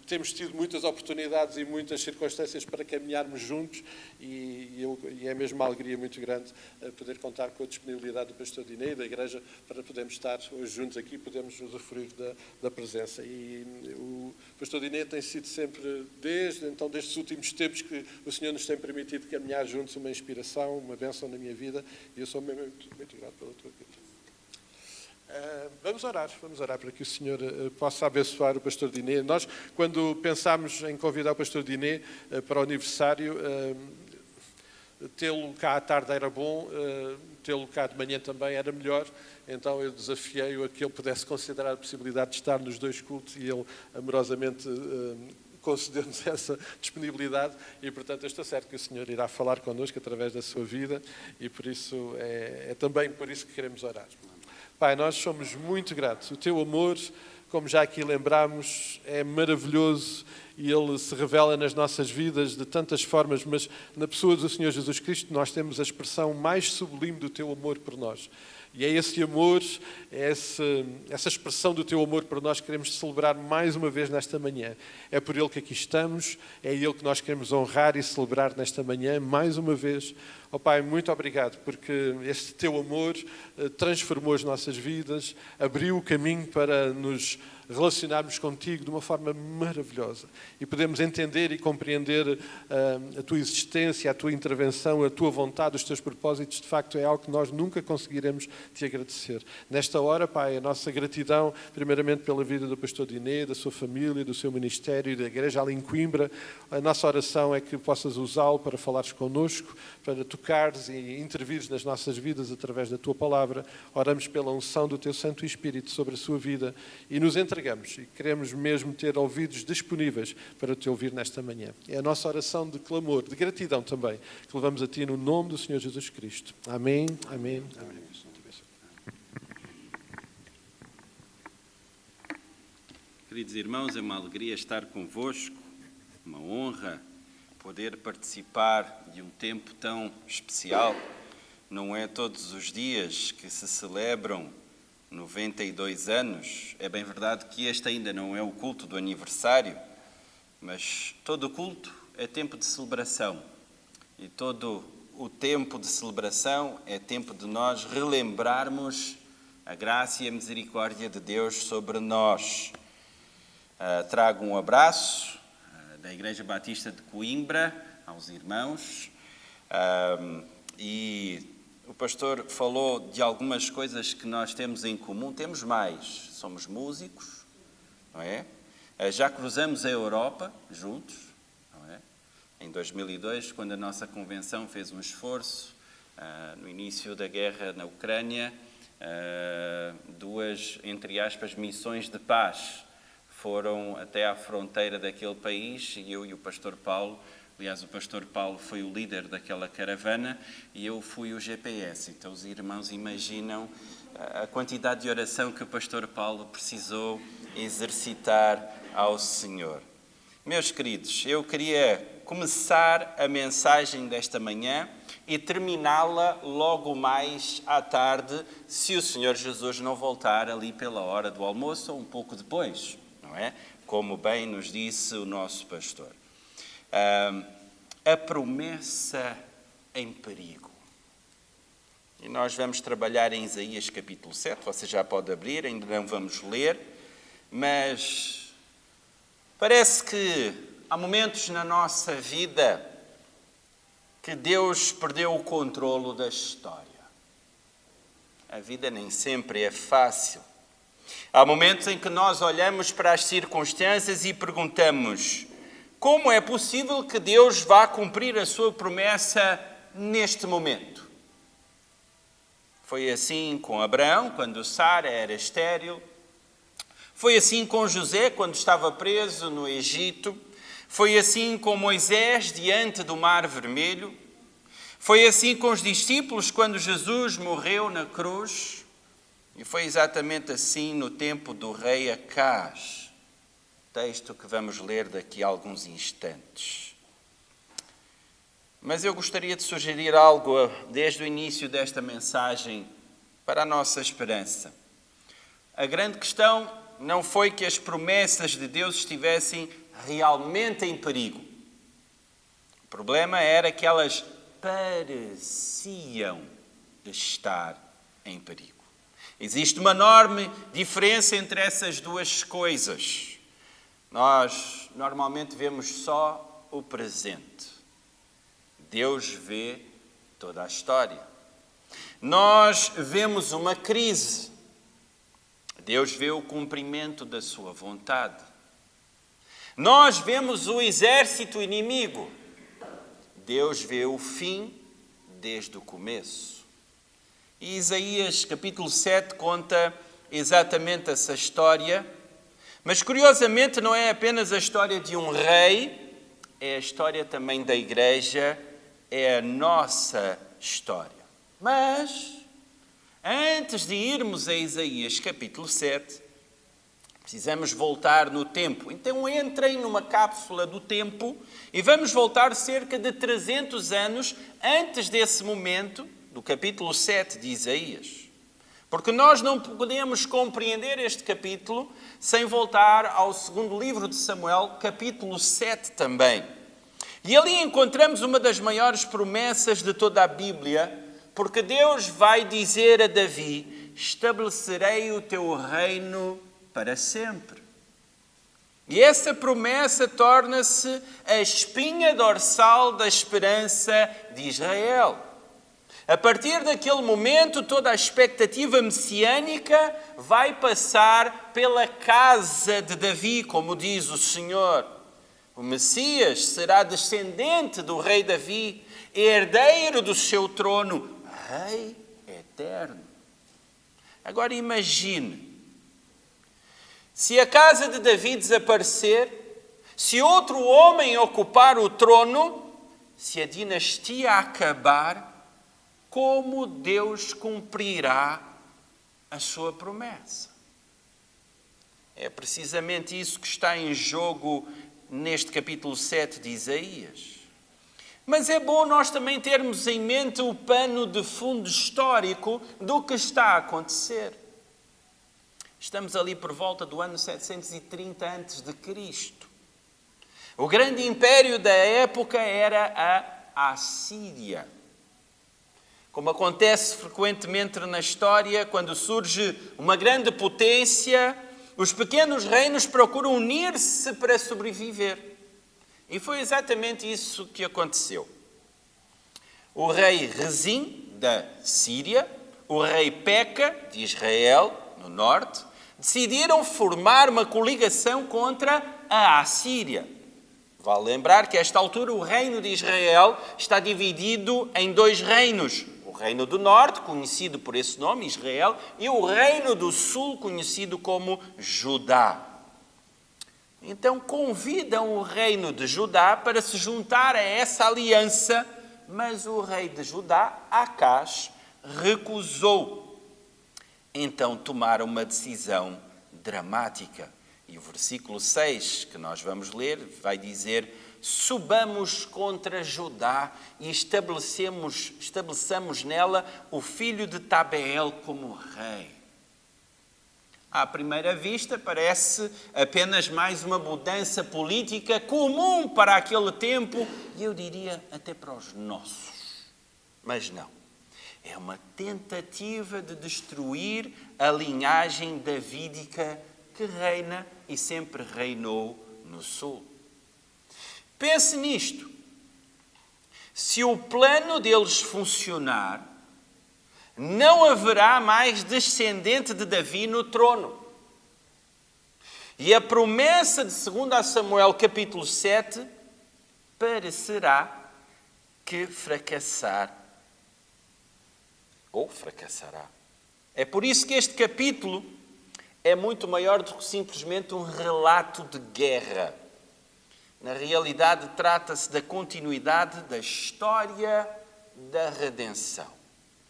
Temos tido muitas oportunidades e muitas circunstâncias para caminharmos juntos e é mesmo uma alegria muito grande poder contar com a disponibilidade do pastor Diné e da Igreja para podermos estar hoje juntos aqui, podemos usufruir da presença. E o pastor Diné tem sido sempre, desde estes últimos tempos que o Senhor nos tem permitido caminhar juntos, uma inspiração, uma bênção na minha vida, e eu sou muito grato pela tua vida. Vamos orar para que o Senhor possa abençoar o pastor Diné. Nós, quando pensámos em convidar o pastor Diné para o aniversário, tê-lo cá à tarde era bom, tê-lo cá de manhã também era melhor, então eu desafiei-o a que ele pudesse considerar a possibilidade de estar nos 2 cultos e ele amorosamente concedeu-nos essa disponibilidade e, portanto, eu estou certo que o Senhor irá falar connosco através da sua vida e, por isso, é também por isso que queremos orar. Pai, nós somos muito gratos. O teu amor, como já aqui lembramos, é maravilhoso e ele se revela nas nossas vidas de tantas formas, mas na pessoa do Senhor Jesus Cristo nós temos a expressão mais sublime do teu amor por nós. E é esse amor, é essa expressão do teu amor por nós que queremos celebrar mais uma vez nesta manhã. É por ele que aqui estamos, é ele que nós queremos honrar e celebrar nesta manhã, mais uma vez. Ó Pai, muito obrigado, porque este Teu amor transformou as nossas vidas, abriu o caminho para nos relacionarmos contigo de uma forma maravilhosa e podemos entender e compreender a tua existência, a tua intervenção, a tua vontade, os teus propósitos. De facto, é algo que nós nunca conseguiremos te agradecer. Nesta hora, Pai, a nossa gratidão, primeiramente pela vida do pastor Diné, da sua família, do seu ministério e da igreja ali em Coimbra. A nossa oração é que possas usá-lo para falares connosco, para tocares e intervires nas nossas vidas através da tua palavra. Oramos pela unção do teu Santo Espírito sobre a sua vida e nos entregamos e queremos mesmo ter ouvidos disponíveis para te ouvir nesta manhã. É a nossa oração de clamor, de gratidão também, que levamos a ti no nome do Senhor Jesus Cristo. Amém, amém, amém. Queridos irmãos, é uma alegria estar convosco, uma honra poder participar de um tempo tão especial. Não é todos os dias que se celebram 92 anos. É bem verdade que este ainda não é o culto do aniversário, mas todo o culto é tempo de celebração. E todo o tempo de celebração é tempo de nós relembrarmos a graça e a misericórdia de Deus sobre nós. Trago um abraço da Igreja Batista de Coimbra aos irmãos e o pastor falou de algumas coisas que nós temos em comum. Temos mais. Somos músicos, não é? Já cruzamos a Europa juntos, não é? Em 2002, quando a nossa convenção fez um esforço, no início da guerra na Ucrânia, duas, entre aspas, missões de paz foram até à fronteira daquele país e eu e o pastor Paulo. Aliás, o pastor Paulo foi o líder daquela caravana e eu fui o GPS. Então, os irmãos imaginam a quantidade de oração que o pastor Paulo precisou exercitar ao Senhor. Meus queridos, eu queria começar a mensagem desta manhã e terminá-la logo mais à tarde, se o Senhor Jesus não voltar ali pela hora do almoço ou um pouco depois, não é? Como bem nos disse o nosso pastor. A promessa em perigo. E nós vamos trabalhar em Isaías capítulo 7, você já pode abrir, ainda não vamos ler, mas parece que há momentos na nossa vida que Deus perdeu o controlo da história. A vida nem sempre é fácil. Há momentos em que nós olhamos para as circunstâncias e perguntamos: como é possível que Deus vá cumprir a sua promessa neste momento? Foi assim com Abraão, quando Sara era estéril. Foi assim com José, quando estava preso no Egito. Foi assim com Moisés, diante do Mar Vermelho. Foi assim com os discípulos, quando Jesus morreu na cruz. E foi exatamente assim no tempo do rei Acás. Texto que vamos ler daqui a alguns instantes. Mas eu gostaria de sugerir algo desde o início desta mensagem para a nossa esperança. A grande questão não foi que as promessas de Deus estivessem realmente em perigo. O problema era que elas pareciam estar em perigo. Existe uma enorme diferença entre essas duas coisas. Nós normalmente vemos só o presente. Deus vê toda a história. Nós vemos uma crise. Deus vê o cumprimento da sua vontade. Nós vemos o exército inimigo. Deus vê o fim desde o começo. E Isaías capítulo 7 conta exatamente essa história. Mas, curiosamente, não é apenas a história de um rei, é a história também da igreja, é a nossa história. Mas, antes de irmos a Isaías capítulo 7, precisamos voltar no tempo. Então, entrem numa cápsula do tempo e vamos voltar cerca de 300 anos antes desse momento, do capítulo 7 de Isaías. Porque nós não podemos compreender este capítulo sem voltar ao segundo livro de Samuel, capítulo 7 também. E ali encontramos uma das maiores promessas de toda a Bíblia, porque Deus vai dizer a Davi: estabelecerei o teu reino para sempre. E essa promessa torna-se a espinha dorsal da esperança de Israel. A partir daquele momento, toda a expectativa messiânica vai passar pela casa de Davi, como diz o Senhor. O Messias será descendente do rei Davi, herdeiro do seu trono, rei eterno. Agora imagine, se a casa de Davi desaparecer, se outro homem ocupar o trono, se a dinastia acabar, como Deus cumprirá a sua promessa? É precisamente isso que está em jogo neste capítulo 7 de Isaías. Mas é bom nós também termos em mente o pano de fundo histórico do que está a acontecer. Estamos ali por volta do ano 730 a.C. O grande império da época era a Assíria. Como acontece frequentemente na história, quando surge uma grande potência, os pequenos reinos procuram unir-se para sobreviver. E foi exatamente isso que aconteceu. O rei Rezim, da Síria, o rei Peca, de Israel, no norte, decidiram formar uma coligação contra a Assíria. Vale lembrar que, a esta altura, o reino de Israel está dividido em dois reinos. O reino do norte, conhecido por esse nome, Israel, e o reino do sul, conhecido como Judá. Então convidam o reino de Judá para se juntar a essa aliança, mas o rei de Judá, Acaz, recusou. Então tomaram uma decisão dramática. E o versículo 6, que nós vamos ler, vai dizer: subamos contra Judá e estabeleçamos nela o filho de Tabeel como rei. À primeira vista, parece apenas mais uma mudança política comum para aquele tempo, e eu diria até para os nossos. Mas não. É uma tentativa de destruir a linhagem davídica que reina e sempre reinou no sul. Pense nisto. Se o plano deles funcionar, não haverá mais descendente de Davi no trono. E a promessa de 2 Samuel capítulo 7 parecerá que fracassará. É por isso que este capítulo é muito maior do que simplesmente um relato de guerra. Na realidade, trata-se da continuidade da história da redenção.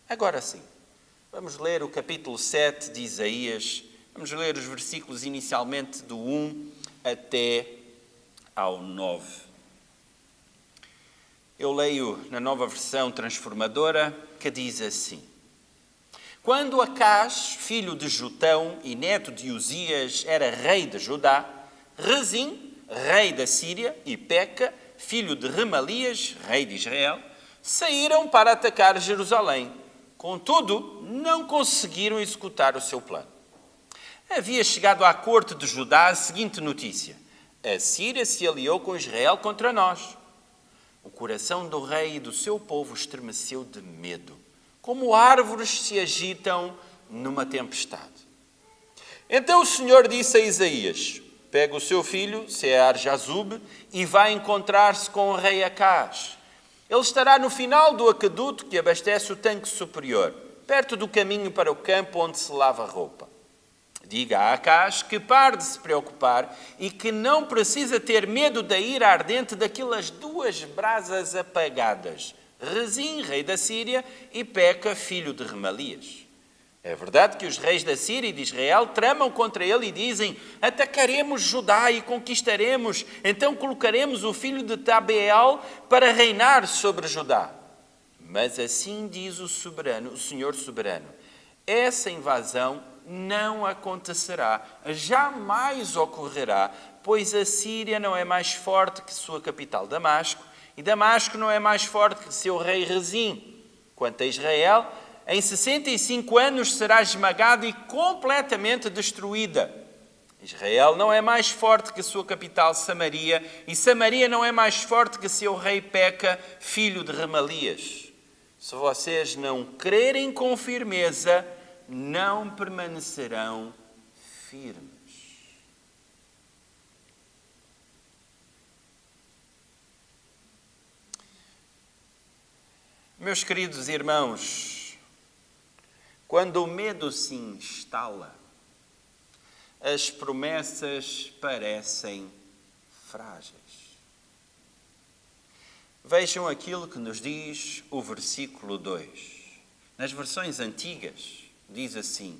Agora sim, vamos ler o capítulo 7 de Isaías. Vamos ler os versículos inicialmente do 1 até ao 9. Eu leio na nova versão transformadora, que diz assim: Quando Acaz, filho de Jotão e neto de Uzias, era rei de Judá, Rezim, rei da Síria, e Peca, filho de Remalias, rei de Israel, saíram para atacar Jerusalém. Contudo, não conseguiram executar o seu plano. Havia chegado à corte de Judá a seguinte notícia: a Síria se aliou com Israel contra nós. O coração do rei e do seu povo estremeceu de medo, como árvores se agitam numa tempestade. Então o Senhor disse a Isaías: pega o seu filho, Sear-Jazub, e vai encontrar-se com o rei Acaz. Ele estará no final do aqueduto que abastece o tanque superior, perto do caminho para o campo onde se lava a roupa. Diga a Acaz que pare de se preocupar e que não precisa ter medo da ira ardente daquelas duas brasas apagadas, Rezim, rei da Síria, e Peca, filho de Remalias. É verdade que os reis da Síria e de Israel tramam contra ele e dizem: atacaremos Judá e conquistaremos, então colocaremos o filho de Tabeel para reinar sobre Judá. Mas assim diz o soberano, o Senhor soberano: essa invasão não acontecerá, jamais ocorrerá, pois a Síria não é mais forte que sua capital Damasco, e Damasco não é mais forte que seu rei Rezim. Quanto a Israel, em 65 anos será esmagada e completamente destruída. Israel não é mais forte que a sua capital Samaria, e Samaria não é mais forte que seu rei Peca, filho de Remalias. Se vocês não crerem com firmeza, não permanecerão firmes. Meus queridos irmãos, quando o medo se instala, as promessas parecem frágeis. Vejam aquilo que nos diz o versículo 2. Nas versões antigas, diz assim: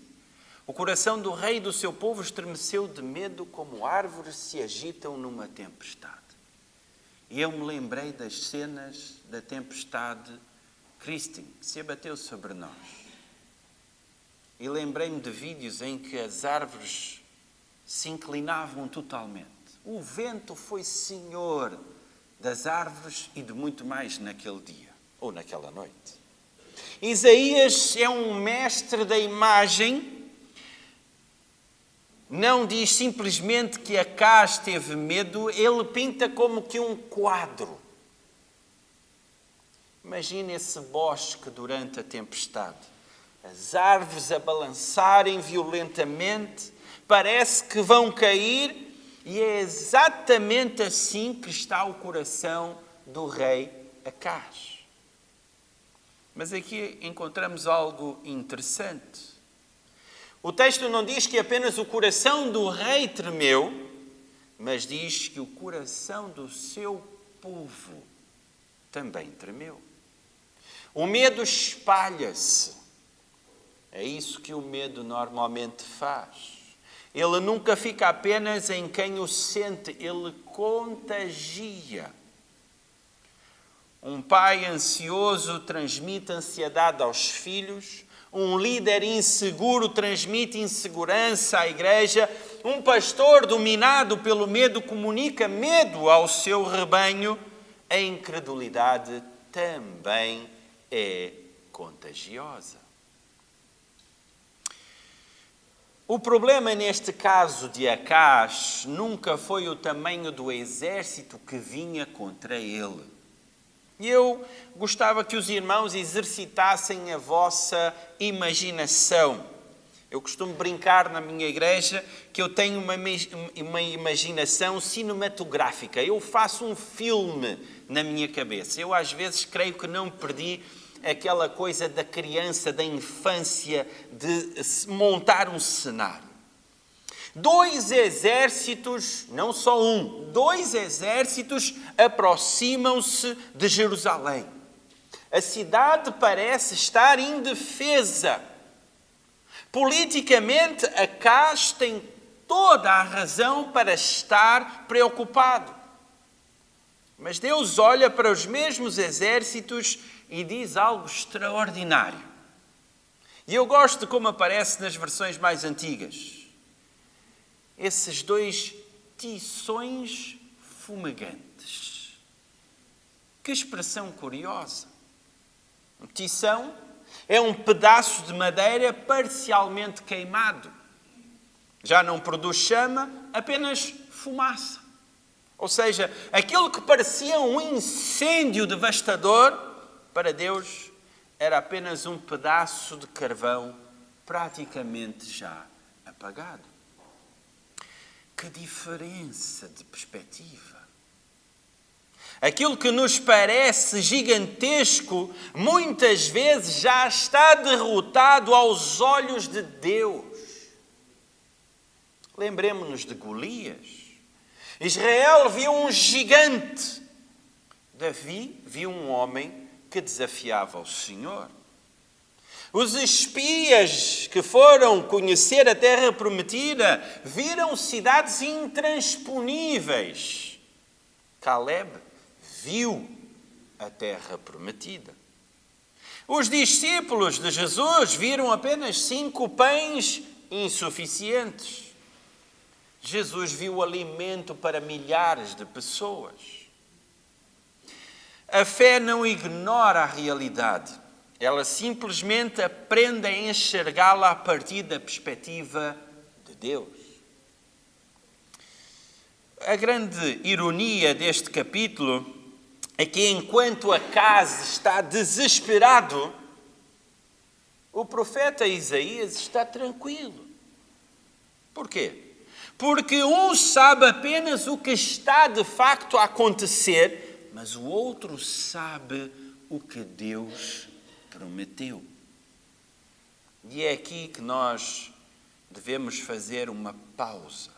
o coração do rei e do seu povo estremeceu de medo como árvores se agitam numa tempestade. E eu me lembrei das cenas da tempestade Christine, que se abateu sobre nós. E lembrei-me de vídeos em que as árvores se inclinavam totalmente. O vento foi senhor das árvores e de muito mais naquele dia, ou naquela noite. Isaías é um mestre da imagem. Não diz simplesmente que Acás teve medo, ele pinta como que um quadro. Imagine esse bosque durante a tempestade. As árvores a balançarem violentamente, parece que vão cair, e é exatamente assim que está o coração do rei Acás. Mas aqui encontramos algo interessante. O texto não diz que apenas o coração do rei tremeu, mas diz que o coração do seu povo também tremeu. O medo espalha-se. É isso que o medo normalmente faz. Ele nunca fica apenas em quem o sente, ele contagia. Um pai ansioso transmite ansiedade aos filhos. Um líder inseguro transmite insegurança à igreja. Um pastor dominado pelo medo comunica medo ao seu rebanho. A incredulidade também é contagiosa. O problema neste caso de Acás nunca foi o tamanho do exército que vinha contra ele. E eu gostava que os irmãos exercitassem a vossa imaginação. Eu costumo brincar na minha igreja que eu tenho uma imaginação cinematográfica. Eu faço um filme na minha cabeça. Eu às vezes creio que não perdi aquela coisa da criança, da infância, de montar um cenário. 2 exércitos, não só um, 2 exércitos aproximam-se de Jerusalém. A cidade parece estar indefesa. Politicamente, Acás tem toda a razão para estar preocupado. Mas Deus olha para os mesmos exércitos e diz algo extraordinário. E eu gosto de como aparece nas versões mais antigas. Esses 2 tições fumegantes. Que expressão curiosa. Um tição é um pedaço de madeira parcialmente queimado. Já não produz chama, apenas fumaça. Ou seja, aquilo que parecia um incêndio devastador, para Deus era apenas um pedaço de carvão praticamente já apagado. Que diferença de perspectiva! Aquilo que nos parece gigantesco, muitas vezes já está derrotado aos olhos de Deus. Lembremos-nos de Golias. Israel viu um gigante. Davi viu um homem que desafiava o Senhor. Os espias que foram conhecer a terra prometida viram cidades intransponíveis. Caleb viu a terra prometida. Os discípulos de Jesus viram apenas 5 pães insuficientes. Jesus viu alimento para milhares de pessoas. A fé não ignora a realidade. Ela simplesmente aprende a enxergá-la a partir da perspectiva de Deus. A grande ironia deste capítulo é que enquanto Acaz está desesperado, o profeta Isaías está tranquilo. Porquê? Porque um sabe apenas o que está de facto a acontecer, mas o outro sabe o que Deus prometeu. E é aqui que nós devemos fazer uma pausa.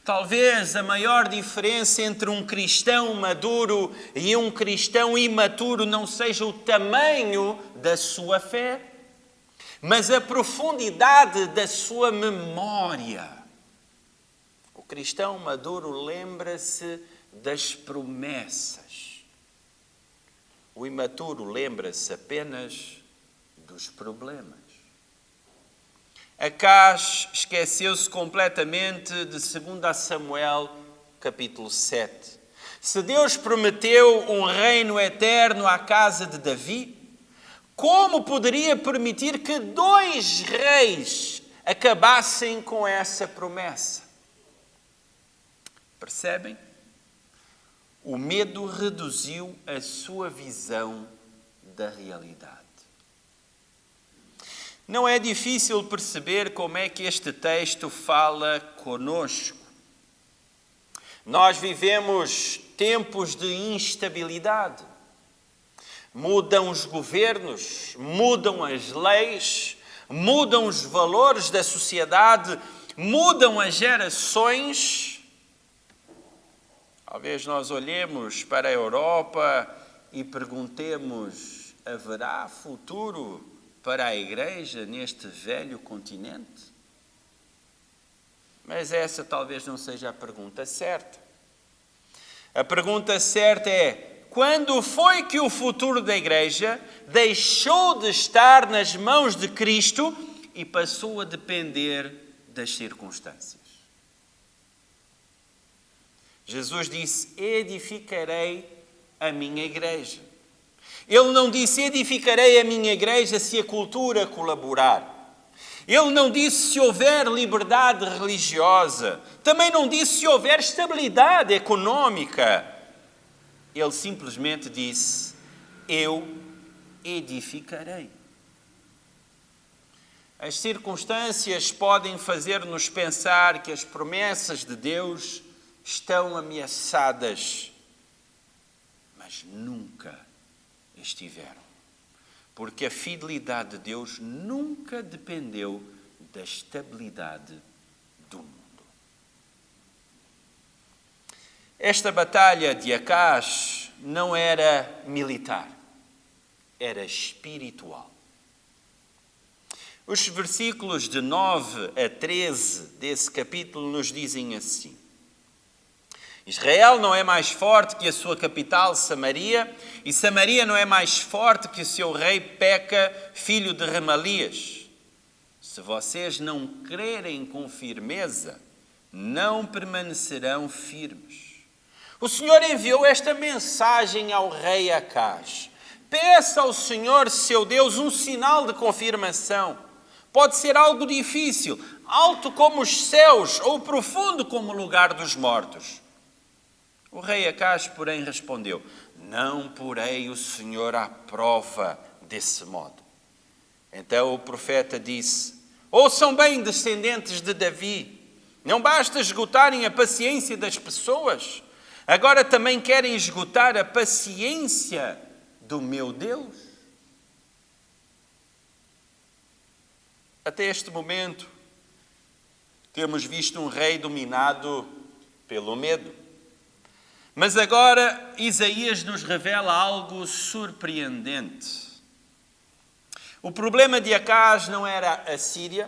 Talvez a maior diferença entre um cristão maduro e um cristão imaturo não seja o tamanho da sua fé, mas a profundidade da sua memória. O cristão maduro lembra-se das promessas. O imaturo lembra-se apenas dos problemas. Acaz esqueceu-se completamente de 2 Samuel, capítulo 7. Se Deus prometeu um reino eterno à casa de Davi, como poderia permitir que 2 reis acabassem com essa promessa? Percebem? O medo reduziu a sua visão da realidade. Não é difícil perceber como é que este texto fala conosco. Nós vivemos tempos de instabilidade. Mudam os governos, mudam as leis, mudam os valores da sociedade, mudam as gerações. Talvez nós olhemos para a Europa e perguntemos: haverá futuro para a Igreja neste velho continente? Mas essa talvez não seja a pergunta certa. A pergunta certa é: quando foi que o futuro da Igreja deixou de estar nas mãos de Cristo e passou a depender das circunstâncias? Jesus disse: edificarei a minha igreja. Ele não disse: edificarei a minha igreja se a cultura colaborar. Ele não disse se houver liberdade religiosa. Também não disse se houver estabilidade econômica. Ele simplesmente disse: eu edificarei. As circunstâncias podem fazer-nos pensar que as promessas de Deus estão ameaçadas, mas nunca estiveram. Porque a fidelidade de Deus nunca dependeu da estabilidade do mundo. Esta batalha de Acaz não era militar, era espiritual. Os versículos de 9 a 13 desse capítulo nos dizem assim: Israel não é mais forte que a sua capital, Samaria, e Samaria não é mais forte que o seu rei Peca, filho de Remalias. Se vocês não crerem com firmeza, não permanecerão firmes. O Senhor enviou esta mensagem ao rei Acaz: peça ao Senhor, seu Deus, um sinal de confirmação. Pode ser algo difícil, alto como os céus ou profundo como o lugar dos mortos. O rei Acaz, porém, respondeu: não porei o Senhor à prova desse modo. Então o profeta disse: ouçam bem, descendentes de Davi, não basta esgotarem a paciência das pessoas, agora também querem esgotar a paciência do meu Deus? Até este momento, temos visto um rei dominado pelo medo. Mas agora Isaías nos revela algo surpreendente. O problema de Acaz não era a Síria,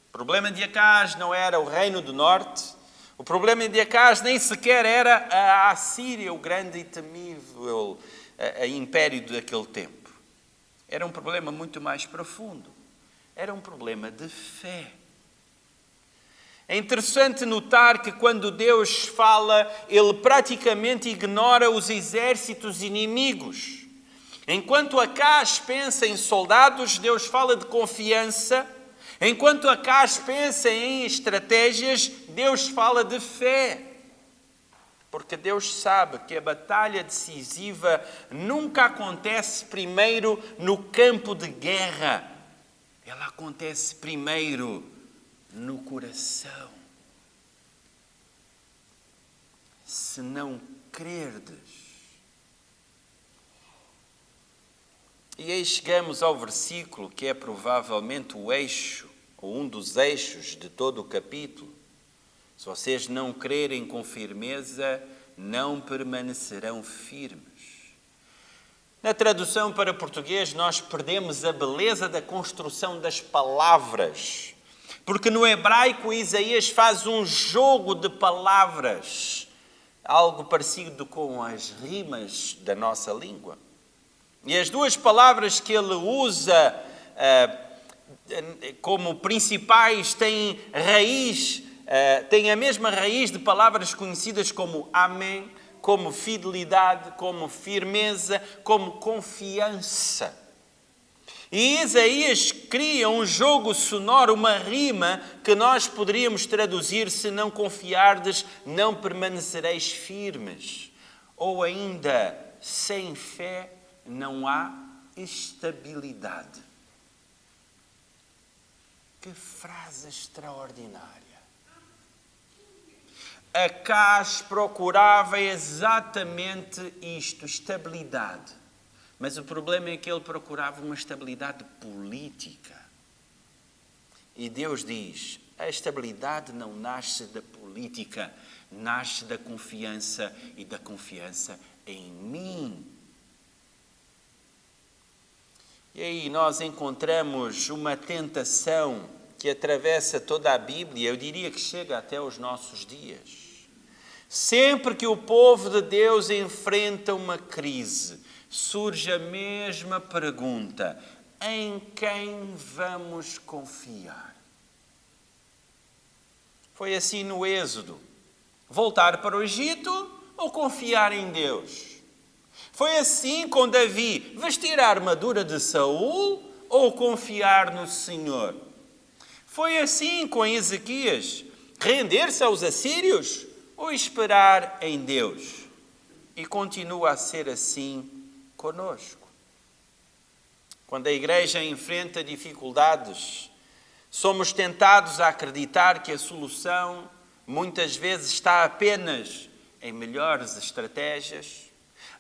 o problema de Acaz não era o reino do norte, o problema de Acaz nem sequer era a Assíria, o grande e temível império daquele tempo. Era um problema muito mais profundo. Era um problema de fé. É interessante notar que quando Deus fala, Ele praticamente ignora os exércitos inimigos. Enquanto Acaz pensa em soldados, Deus fala de confiança. Enquanto Acaz pensa em estratégias, Deus fala de fé. Porque Deus sabe que a batalha decisiva nunca acontece primeiro no campo de guerra. Ela acontece primeiro no coração. Se não crerdes. E aí chegamos ao versículo que é provavelmente o eixo, ou um dos eixos de todo o capítulo. Se vocês não crerem com firmeza, não permanecerão firmes. Na tradução para português, nós perdemos a beleza da construção das palavras. Porque no hebraico, Isaías faz um jogo de palavras, algo parecido com as rimas da nossa língua. E as duas palavras que ele usa como principais têm a mesma raiz de palavras conhecidas como amém, como fidelidade, como firmeza, como confiança. E Isaías cria um jogo sonoro, uma rima, que nós poderíamos traduzir: se não confiardes, não permanecereis firmes. Ou ainda, sem fé não há estabilidade. Que frase extraordinária! Acaz procurava exatamente isto, estabilidade. Mas o problema é que ele procurava uma estabilidade política. E Deus diz: a estabilidade não nasce da política, nasce da confiança, e da confiança em mim. E aí nós encontramos uma tentação que atravessa toda a Bíblia, eu diria que chega até os nossos dias. Sempre que o povo de Deus enfrenta uma crise, surge a mesma pergunta: em quem vamos confiar? Foi assim no Êxodo: voltar para o Egito ou confiar em Deus? Foi assim com Davi: vestir a armadura de Saul ou confiar no Senhor? Foi assim com Ezequias: render-se aos assírios ou esperar em Deus? E continua a ser assim conosco. Quando a igreja enfrenta dificuldades, somos tentados a acreditar que a solução muitas vezes está apenas em melhores estratégias,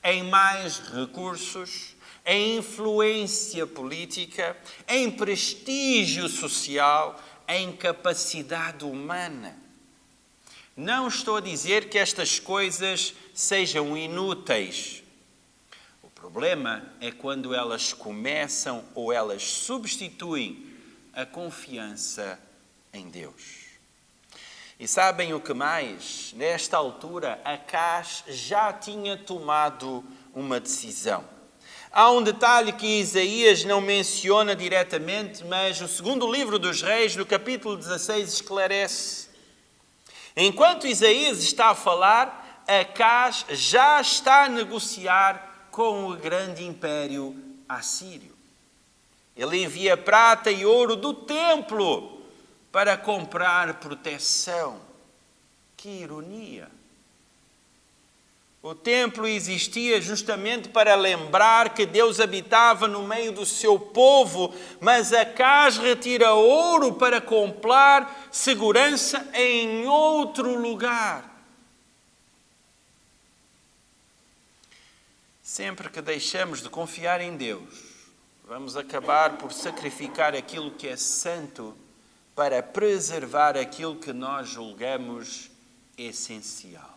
em mais recursos, em influência política, em prestígio social, em capacidade humana. Não estou a dizer que estas coisas sejam inúteis. O problema é quando elas começam ou elas substituem a confiança em Deus. E sabem o que mais? Nesta altura, Acaz já tinha tomado uma decisão. Há um detalhe que Isaías não menciona diretamente, mas o segundo livro dos Reis, no capítulo 16, esclarece. Enquanto Isaías está a falar, Acaz já está a negociar com o grande império assírio. Ele envia prata e ouro do templo para comprar proteção. Que ironia! O templo existia justamente para lembrar que Deus habitava no meio do seu povo, mas Acaz retira ouro para comprar segurança em outro lugar. Sempre que deixamos de confiar em Deus, vamos acabar por sacrificar aquilo que é santo para preservar aquilo que nós julgamos essencial.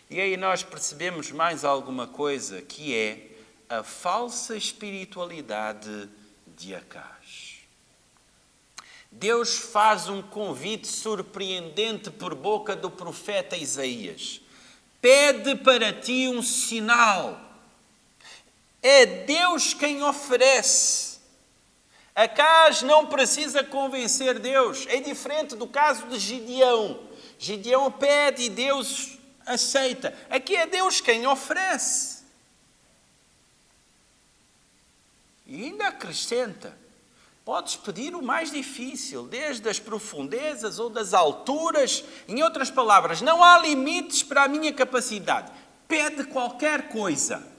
E aí nós percebemos mais alguma coisa, que é a falsa espiritualidade de Acaz. Deus faz um convite surpreendente por boca do profeta Isaías. Pede para ti um sinal. É Deus quem oferece. Acás não precisa convencer Deus. É diferente do caso de Gideão. Gideão pede e Deus aceita. Aqui é Deus quem oferece. E ainda acrescenta. Podes pedir o mais difícil, desde as profundezas ou das alturas. Em outras palavras, não há limites para a minha capacidade. Pede qualquer coisa.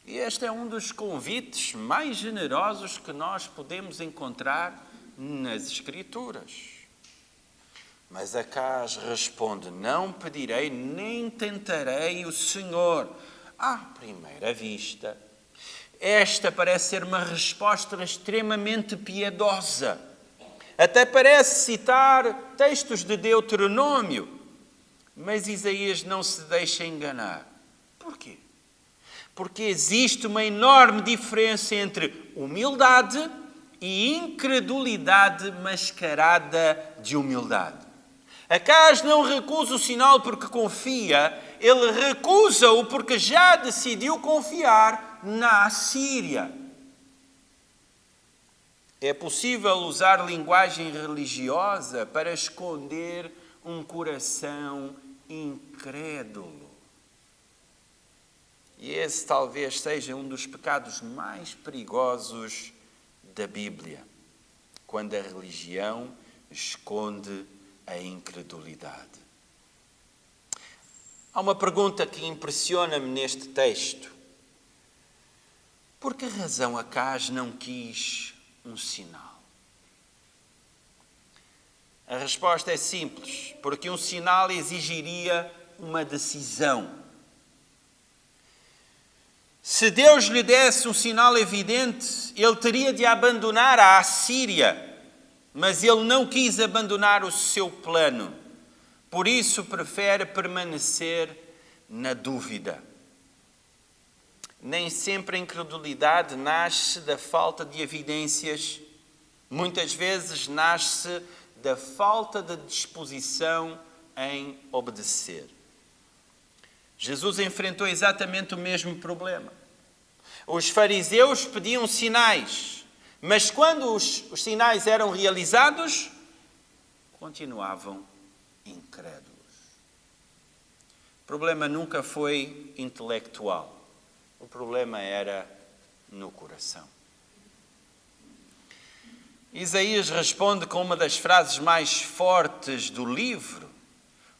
E este é um dos convites mais generosos que nós podemos encontrar nas Escrituras. Mas Acás responde: não pedirei nem tentarei o Senhor. À primeira vista, esta parece ser uma resposta extremamente piedosa. Até parece citar textos de Deuteronômio. Mas Isaías não se deixa enganar. Porquê? Porque existe uma enorme diferença entre humildade e incredulidade mascarada de humildade. Acás não recusa o sinal porque confia, ele recusa-o porque já decidiu confiar na Assíria. É possível usar linguagem religiosa para esconder um coração incrédulo. E esse talvez seja um dos pecados mais perigosos da Bíblia, quando a religião esconde a incredulidade. Há uma pergunta que impressiona-me neste texto. Por que razão Acás não quis um sinal? A resposta é simples, porque um sinal exigiria uma decisão. Se Deus lhe desse um sinal evidente, ele teria de abandonar a Assíria, mas ele não quis abandonar o seu plano. Por isso prefere permanecer na dúvida. Nem sempre a incredulidade nasce da falta de evidências. Muitas vezes nasce da falta de disposição em obedecer. Jesus enfrentou exatamente o mesmo problema. Os fariseus pediam sinais, mas quando os sinais eram realizados, continuavam incrédulos. O problema nunca foi intelectual. O problema era no coração. Isaías responde com uma das frases mais fortes do livro.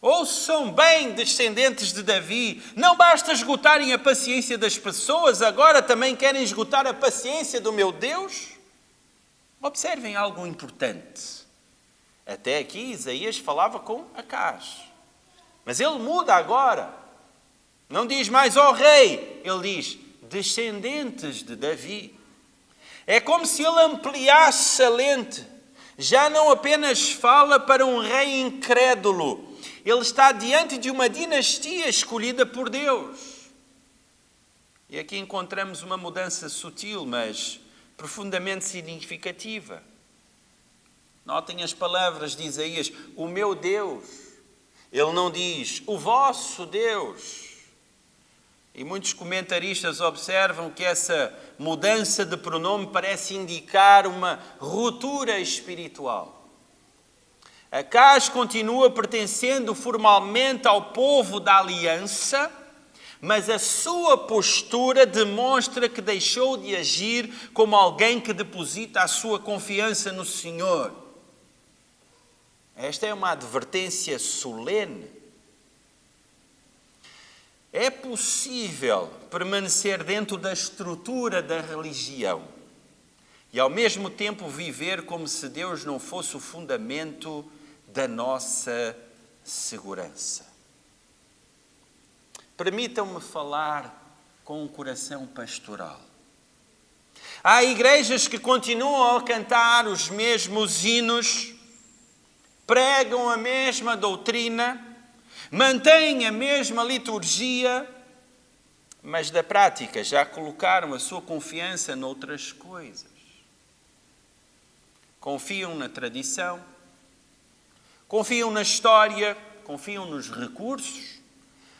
Ouçam bem, descendentes de Davi, não basta esgotarem a paciência das pessoas, agora também querem esgotar a paciência do meu Deus? Observem algo importante. Até aqui Isaías falava com Acás. Mas ele muda agora. Não diz mais, ó rei, ele diz, descendentes de Davi. É como se ele ampliasse a lente. Já não apenas fala para um rei incrédulo. Ele está diante de uma dinastia escolhida por Deus. E aqui encontramos uma mudança sutil, mas profundamente significativa. Notem as palavras de Isaías, o meu Deus. Ele não diz, o vosso Deus. E muitos comentaristas observam que essa mudança de pronome parece indicar uma ruptura espiritual. Acás continua pertencendo formalmente ao povo da aliança, mas a sua postura demonstra que deixou de agir como alguém que deposita a sua confiança no Senhor. Esta é uma advertência solene. É possível permanecer dentro da estrutura da religião e ao mesmo tempo viver como se Deus não fosse o fundamento da nossa segurança. Permitam-me falar com um coração pastoral. Há igrejas que continuam a cantar os mesmos hinos, pregam a mesma doutrina, mantêm a mesma liturgia, mas da prática já colocaram a sua confiança noutras coisas. Confiam na tradição, confiam na história, confiam nos recursos,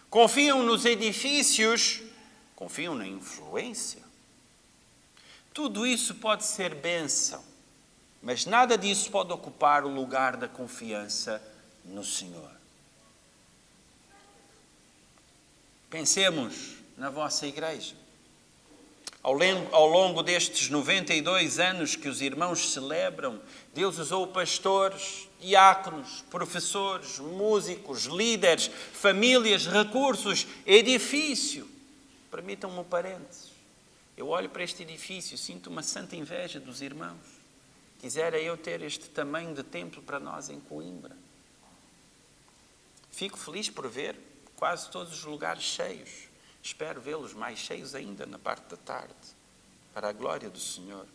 confiam nos edifícios, confiam na influência. Tudo isso pode ser bênção, mas nada disso pode ocupar o lugar da confiança no Senhor. Pensemos na vossa igreja. Ao longo destes 92 anos que os irmãos celebram, Deus usou pastores, diáconos, professores, músicos, líderes, famílias, recursos, edifício. Permitam-me um parênteses. Eu olho para este edifício, sinto uma santa inveja dos irmãos. Quisera eu ter este tamanho de templo para nós em Coimbra. Fico feliz por ver quase todos os lugares cheios. Espero vê-los mais cheios ainda na parte da tarde, para a glória do Senhor.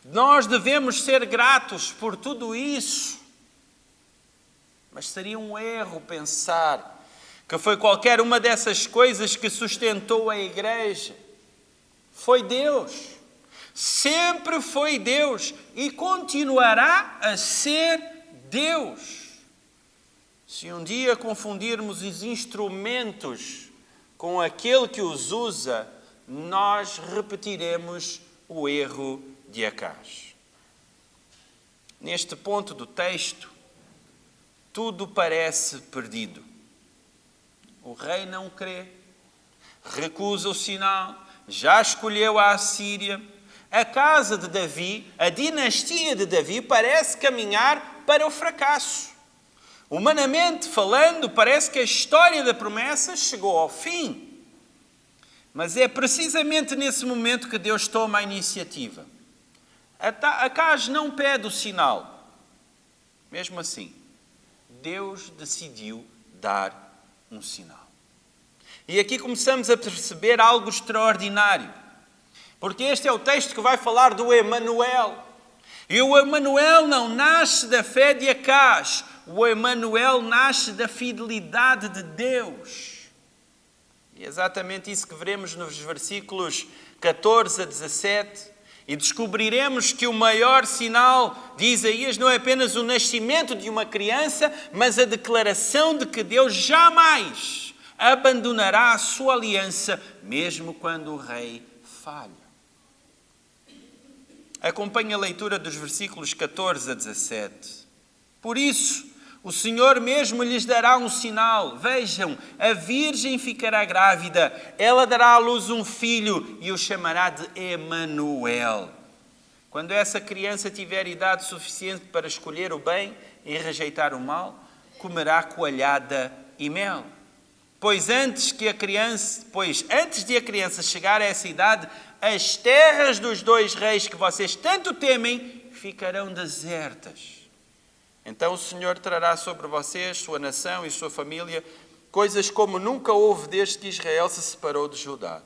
Nós devemos ser gratos por tudo isso, mas seria um erro pensar que foi qualquer uma dessas coisas que sustentou a igreja. Foi Deus, sempre foi Deus e continuará a ser Deus. Se um dia confundirmos os instrumentos com aquele que os usa, nós repetiremos o erro de Acaz. Neste ponto do texto, tudo parece perdido. O rei não crê, recusa o sinal, já escolheu a Assíria. A casa de Davi, a dinastia de Davi, parece caminhar para o fracasso. Humanamente falando, parece que a história da promessa chegou ao fim. Mas é precisamente nesse momento que Deus toma a iniciativa. Acaz não pede o sinal. Mesmo assim, Deus decidiu dar um sinal. E aqui começamos a perceber algo extraordinário. Porque este é o texto que vai falar do Emanuel. E o Emanuel não nasce da fé de Acaz. O Emanuel nasce da fidelidade de Deus. E é exatamente isso que veremos nos versículos 14 a 17. E descobriremos que o maior sinal de Isaías não é apenas o nascimento de uma criança, mas a declaração de que Deus jamais abandonará a sua aliança, mesmo quando o rei falha. Acompanhe a leitura dos versículos 14 a 17. Por isso, o Senhor mesmo lhes dará um sinal. Vejam, a virgem ficará grávida, ela dará à luz um filho e o chamará de Emanuel. Quando essa criança tiver idade suficiente para escolher o bem e rejeitar o mal, comerá coalhada e mel. Pois antes de a criança chegar a essa idade, as terras dos dois reis que vocês tanto temem ficarão desertas. Então o Senhor trará sobre vocês, sua nação e sua família, coisas como nunca houve desde que Israel se separou de Judá.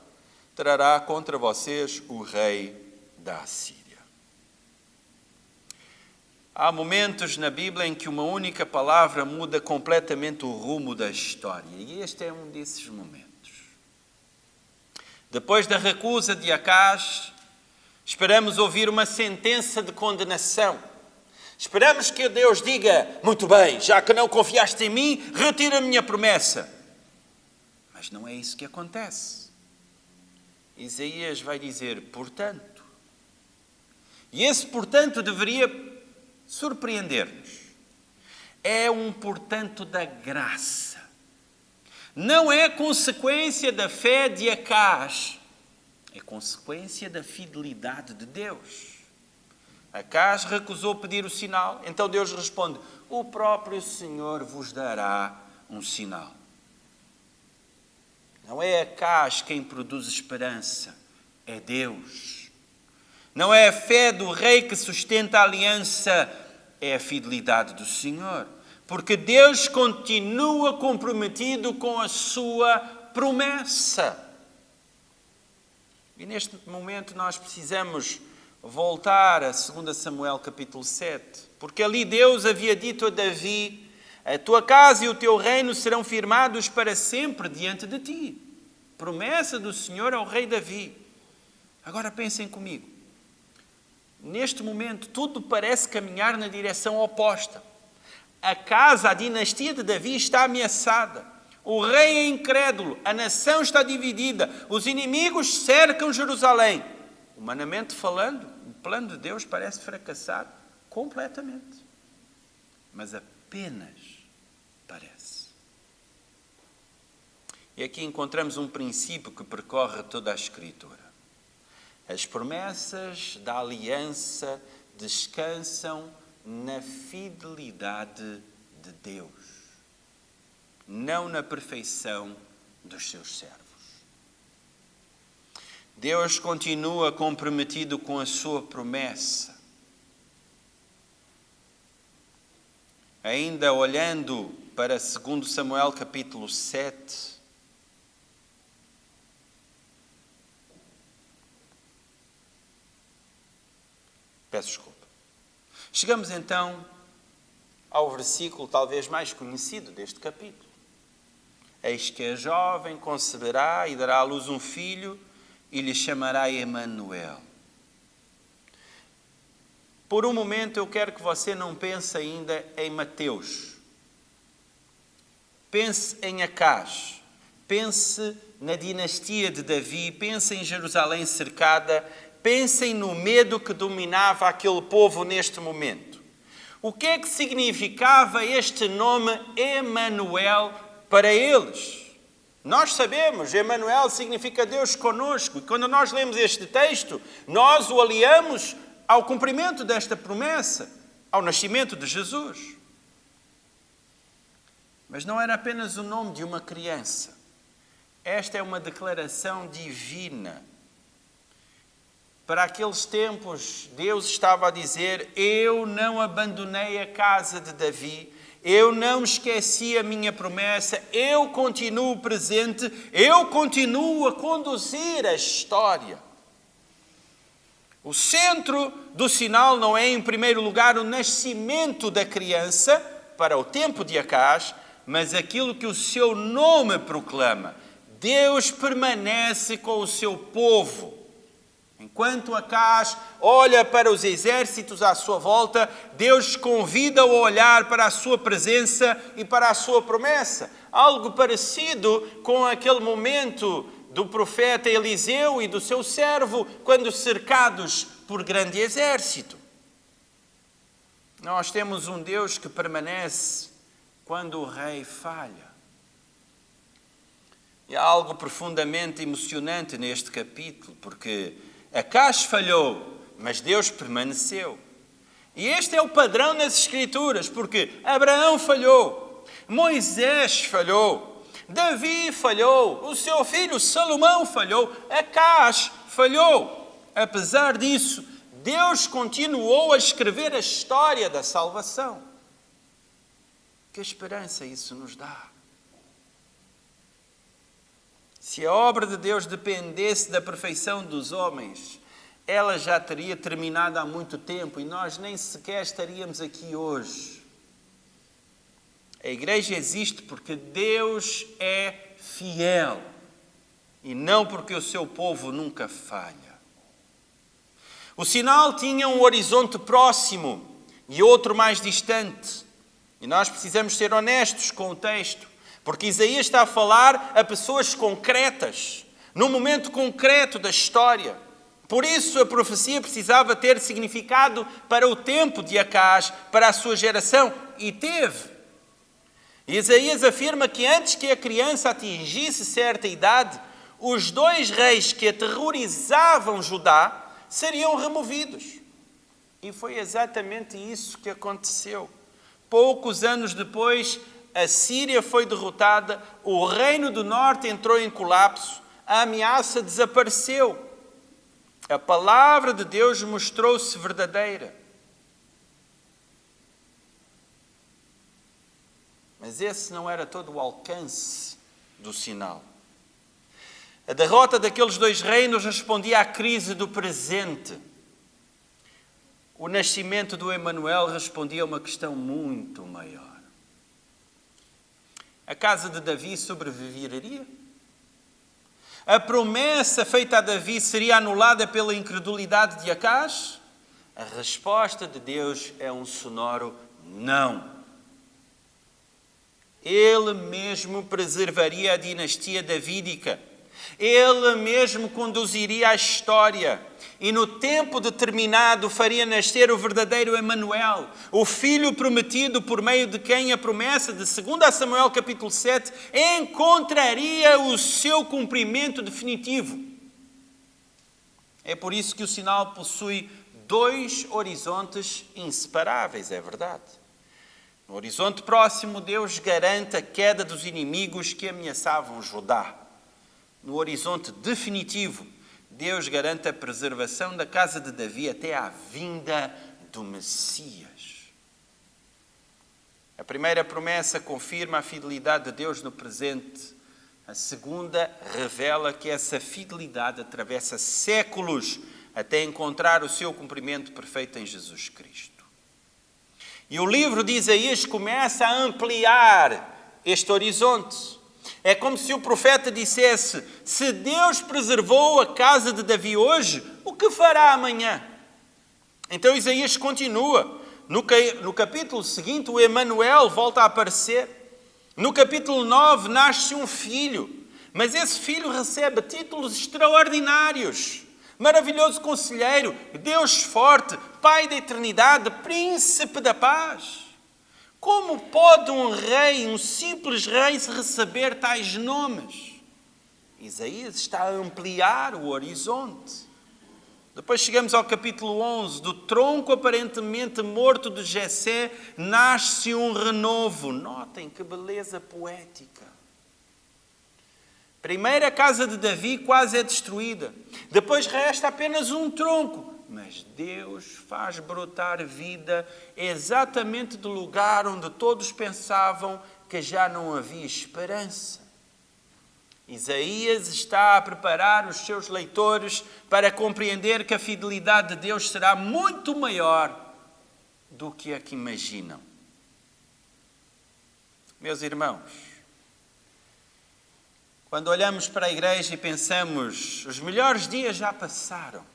Trará contra vocês o rei da Assíria. Há momentos na Bíblia em que uma única palavra muda completamente o rumo da história. E este é um desses momentos. Depois da recusa de Acaz, esperamos ouvir uma sentença de condenação. Esperamos que Deus diga, muito bem, já que não confiaste em mim, retira a minha promessa. Mas não é isso que acontece. Isaías vai dizer, portanto. E esse portanto deveria surpreender-nos. É um portanto da graça. Não é consequência da fé de Acaz. É consequência da fidelidade de Deus. Acaz recusou pedir o sinal, então Deus responde, o próprio Senhor vos dará um sinal. Não é Acaz quem produz esperança, é Deus. Não é a fé do rei que sustenta a aliança, é a fidelidade do Senhor. Porque Deus continua comprometido com a sua promessa. E neste momento nós precisamos voltar a 2 Samuel capítulo 7, porque ali Deus havia dito a Davi, a tua casa e o teu reino serão firmados para sempre diante de ti. Promessa do Senhor ao rei Davi. Agora pensem comigo. Neste momento tudo parece caminhar na direção oposta. A casa, a dinastia de Davi está ameaçada. O rei é incrédulo, a nação está dividida, os inimigos cercam Jerusalém. Humanamente falando, o plano de Deus parece fracassar completamente. Mas apenas parece. E aqui encontramos um princípio que percorre toda a Escritura. As promessas da aliança descansam na fidelidade de Deus, não na perfeição dos seus servos. Deus continua comprometido com a sua promessa. Ainda olhando para 2 Samuel capítulo 7, peço desculpa. Chegamos então ao versículo talvez mais conhecido deste capítulo. Eis que a jovem conceberá e dará à luz um filho e lhe chamará Emanuel. Por um momento eu quero que você não pense ainda em Mateus. Pense em Acás. Pense na dinastia de Davi. Pense em Jerusalém cercada. Pensem no medo que dominava aquele povo neste momento. O que é que significava este nome Emanuel para eles? Nós sabemos, Emanuel significa Deus conosco. E quando nós lemos este texto, nós o aliamos ao cumprimento desta promessa, ao nascimento de Jesus. Mas não era apenas o nome de uma criança. Esta é uma declaração divina. Para aqueles tempos, Deus estava a dizer: eu não abandonei a casa de Davi, eu não esqueci a minha promessa, eu continuo presente, eu continuo a conduzir a história. O centro do sinal não é, em primeiro lugar, o nascimento da criança, para o tempo de Acás, mas aquilo que o seu nome proclama. Deus permanece com o seu povo. Enquanto Acás olha para os exércitos à sua volta, Deus convida-o a olhar para a sua presença e para a sua promessa. Algo parecido com aquele momento do profeta Eliseu e do seu servo, quando cercados por grande exército. Nós temos um Deus que permanece quando o rei falha. E há algo profundamente emocionante neste capítulo, porque Acás falhou, mas Deus permaneceu. E este é o padrão nas Escrituras, porque Abraão falhou, Moisés falhou, Davi falhou, o seu filho Salomão falhou, Acás falhou. Apesar disso, Deus continuou a escrever a história da salvação. Que esperança isso nos dá! Se a obra de Deus dependesse da perfeição dos homens, ela já teria terminado há muito tempo e nós nem sequer estaríamos aqui hoje. A igreja existe porque Deus é fiel e não porque o seu povo nunca falha. O sinal tinha um horizonte próximo e outro mais distante. E nós precisamos ser honestos com o texto. Porque Isaías está a falar a pessoas concretas, num momento concreto da história. Por isso a profecia precisava ter significado para o tempo de Acás, para a sua geração, e teve. Isaías afirma que antes que a criança atingisse certa idade, os dois reis que aterrorizavam Judá seriam removidos. E foi exatamente isso que aconteceu. Poucos anos depois, a Síria foi derrotada, o reino do norte entrou em colapso, a ameaça desapareceu. A palavra de Deus mostrou-se verdadeira. Mas esse não era todo o alcance do sinal. A derrota daqueles dois reinos respondia à crise do presente. O nascimento do Emanuel respondia a uma questão muito maior. A casa de Davi sobreviveria? A promessa feita a Davi seria anulada pela incredulidade de Acás? A resposta de Deus é um sonoro não. Ele mesmo preservaria a dinastia davídica. Ele mesmo conduziria a história e no tempo determinado faria nascer o verdadeiro Emanuel, o Filho prometido por meio de quem a promessa de 2 Samuel capítulo 7 encontraria o seu cumprimento definitivo. É por isso que o sinal possui 2 horizontes inseparáveis, é verdade. No horizonte próximo, Deus garante a queda dos inimigos que ameaçavam Judá. No horizonte definitivo, Deus garante a preservação da casa de Davi até à vinda do Messias. A primeira promessa confirma a fidelidade de Deus no presente. A segunda revela que essa fidelidade atravessa séculos até encontrar o seu cumprimento perfeito em Jesus Cristo. E o livro de Isaías começa a ampliar este horizonte. É como se o profeta dissesse: se Deus preservou a casa de Davi hoje, o que fará amanhã? Então Isaías continua. No capítulo seguinte, o Emanuel volta a aparecer. No capítulo 9, nasce um filho. Mas esse filho recebe títulos extraordinários. Maravilhoso Conselheiro, Deus Forte, Pai da Eternidade, Príncipe da Paz. Como pode um rei, um simples rei, receber tais nomes? Isaías está a ampliar o horizonte. Depois chegamos ao capítulo 11. Do tronco aparentemente morto de Jessé nasce um renovo. Notem que beleza poética. Primeiro a casa de Davi quase é destruída. Depois resta apenas um tronco. Mas Deus faz brotar vida exatamente do lugar onde todos pensavam que já não havia esperança. Isaías está a preparar os seus leitores para compreender que a fidelidade de Deus será muito maior do que a que imaginam. Meus irmãos, quando olhamos para a igreja e pensamos, os melhores dias já passaram.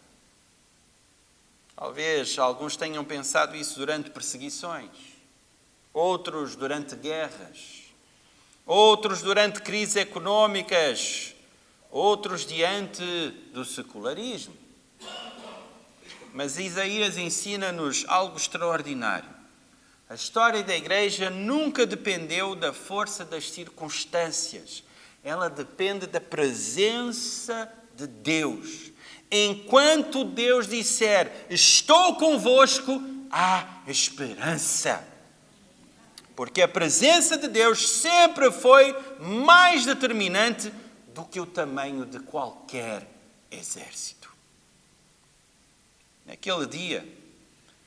Talvez alguns tenham pensado isso durante perseguições, outros durante guerras, outros durante crises económicas, outros diante do secularismo. Mas Isaías ensina-nos algo extraordinário. A história da igreja nunca dependeu da força das circunstâncias. Ela depende da presença de Deus. Enquanto Deus disser, estou convosco, há esperança. Porque a presença de Deus sempre foi mais determinante do que o tamanho de qualquer exército. Naquele dia,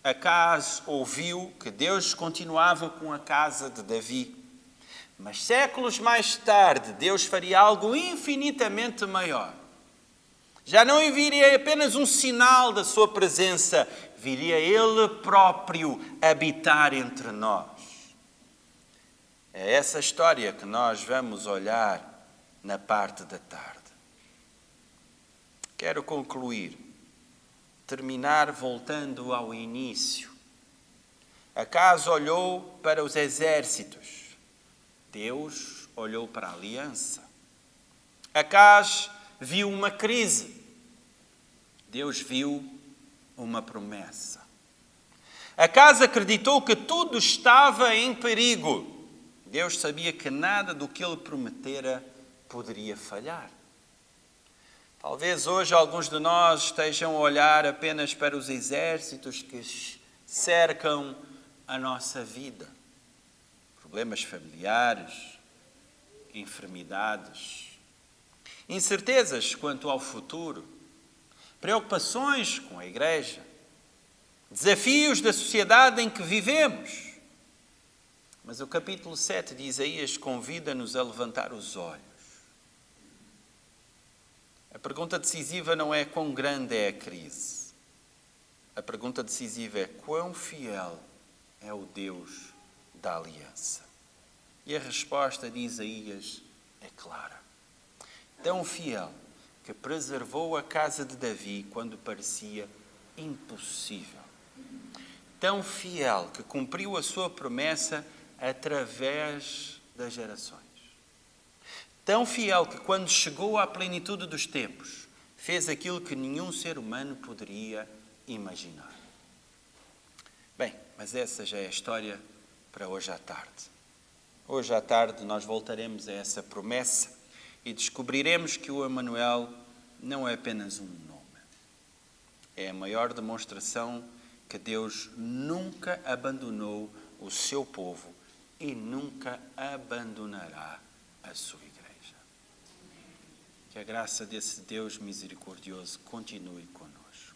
Acaz ouviu que Deus continuava com a casa de Davi. Mas séculos mais tarde, Deus faria algo infinitamente maior. Já não enviaria apenas um sinal da sua presença, viria Ele próprio habitar entre nós. É essa história que nós vamos olhar na parte da tarde. Quero concluir, terminar voltando ao início. Acaz olhou para os exércitos. Deus olhou para a aliança. Acaz viu uma crise. Deus viu uma promessa. Acaz acreditou que tudo estava em perigo. Deus sabia que nada do que ele prometera poderia falhar. Talvez hoje alguns de nós estejam a olhar apenas para os exércitos que cercam a nossa vida. Problemas familiares, enfermidades, incertezas quanto ao futuro, preocupações com a igreja, desafios da sociedade em que vivemos. Mas o capítulo 7 de Isaías convida-nos a levantar os olhos. A pergunta decisiva não é quão grande é a crise. A pergunta decisiva é quão fiel é o Deus da aliança. E a resposta de Isaías é clara. Tão fiel que preservou a casa de Davi quando parecia impossível. Tão fiel que cumpriu a sua promessa através das gerações. Tão fiel que quando chegou à plenitude dos tempos, fez aquilo que nenhum ser humano poderia imaginar. Bem, mas essa já é a história para hoje à tarde. Hoje à tarde nós voltaremos a essa promessa e descobriremos que o Emanuel não é apenas um nome. É a maior demonstração que Deus nunca abandonou o seu povo e nunca abandonará a sua igreja. Que a graça desse Deus misericordioso continue conosco.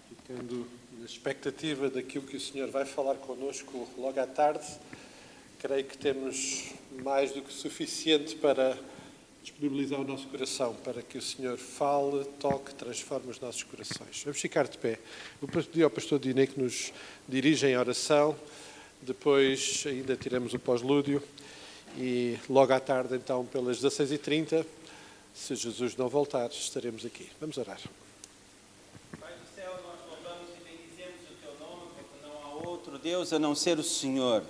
Ficando na expectativa daquilo que o Senhor vai falar connosco logo à tarde, creio que temos mais do que suficiente para disponibilizar o nosso coração, para que o Senhor fale, toque, transforme os nossos corações. Vamos ficar de pé. Eu pedi ao pastor Diné que nos dirija em oração, depois ainda tiramos o pós-lúdio e logo à tarde, então, pelas 16h30, se Jesus não voltar, estaremos aqui. Vamos orar. Pai do céu, nós louvamos e bendizemos o Teu nome, porque não há outro Deus a não ser o Senhor.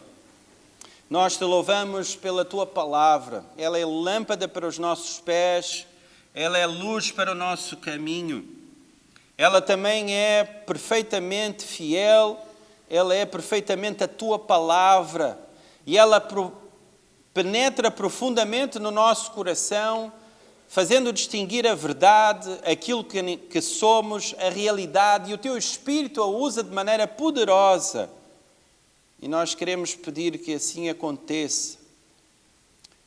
Nós Te louvamos pela Tua palavra. Ela é lâmpada para os nossos pés, ela é luz para o nosso caminho. Ela também é perfeitamente fiel, ela é perfeitamente a Tua palavra e ela penetra profundamente no nosso coração, fazendo distinguir a verdade, aquilo que somos, a realidade, e o Teu Espírito a usa de maneira poderosa. E nós queremos pedir que assim aconteça.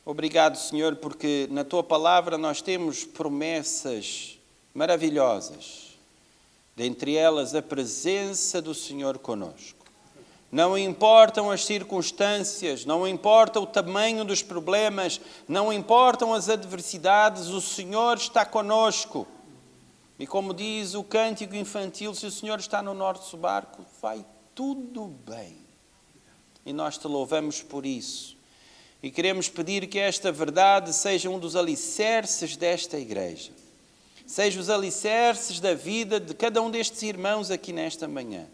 Obrigado, Senhor, porque na Tua palavra nós temos promessas maravilhosas. Dentre elas, a presença do Senhor conosco. Não importam as circunstâncias, não importa o tamanho dos problemas, não importam as adversidades, o Senhor está conosco. E como diz o cântico infantil, se o Senhor está no nosso barco, vai tudo bem. E nós Te louvamos por isso. E queremos pedir que esta verdade seja um dos alicerces desta igreja. Seja os alicerces da vida de cada um destes irmãos aqui nesta manhã.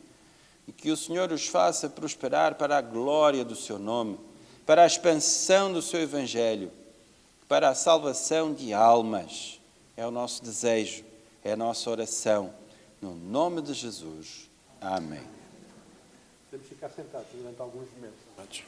E que o Senhor os faça prosperar para a glória do Seu nome, para a expansão do Seu Evangelho, para a salvação de almas. É o nosso desejo, é a nossa oração. No nome de Jesus. Amém. Podemos ficar sentados durante alguns momentos.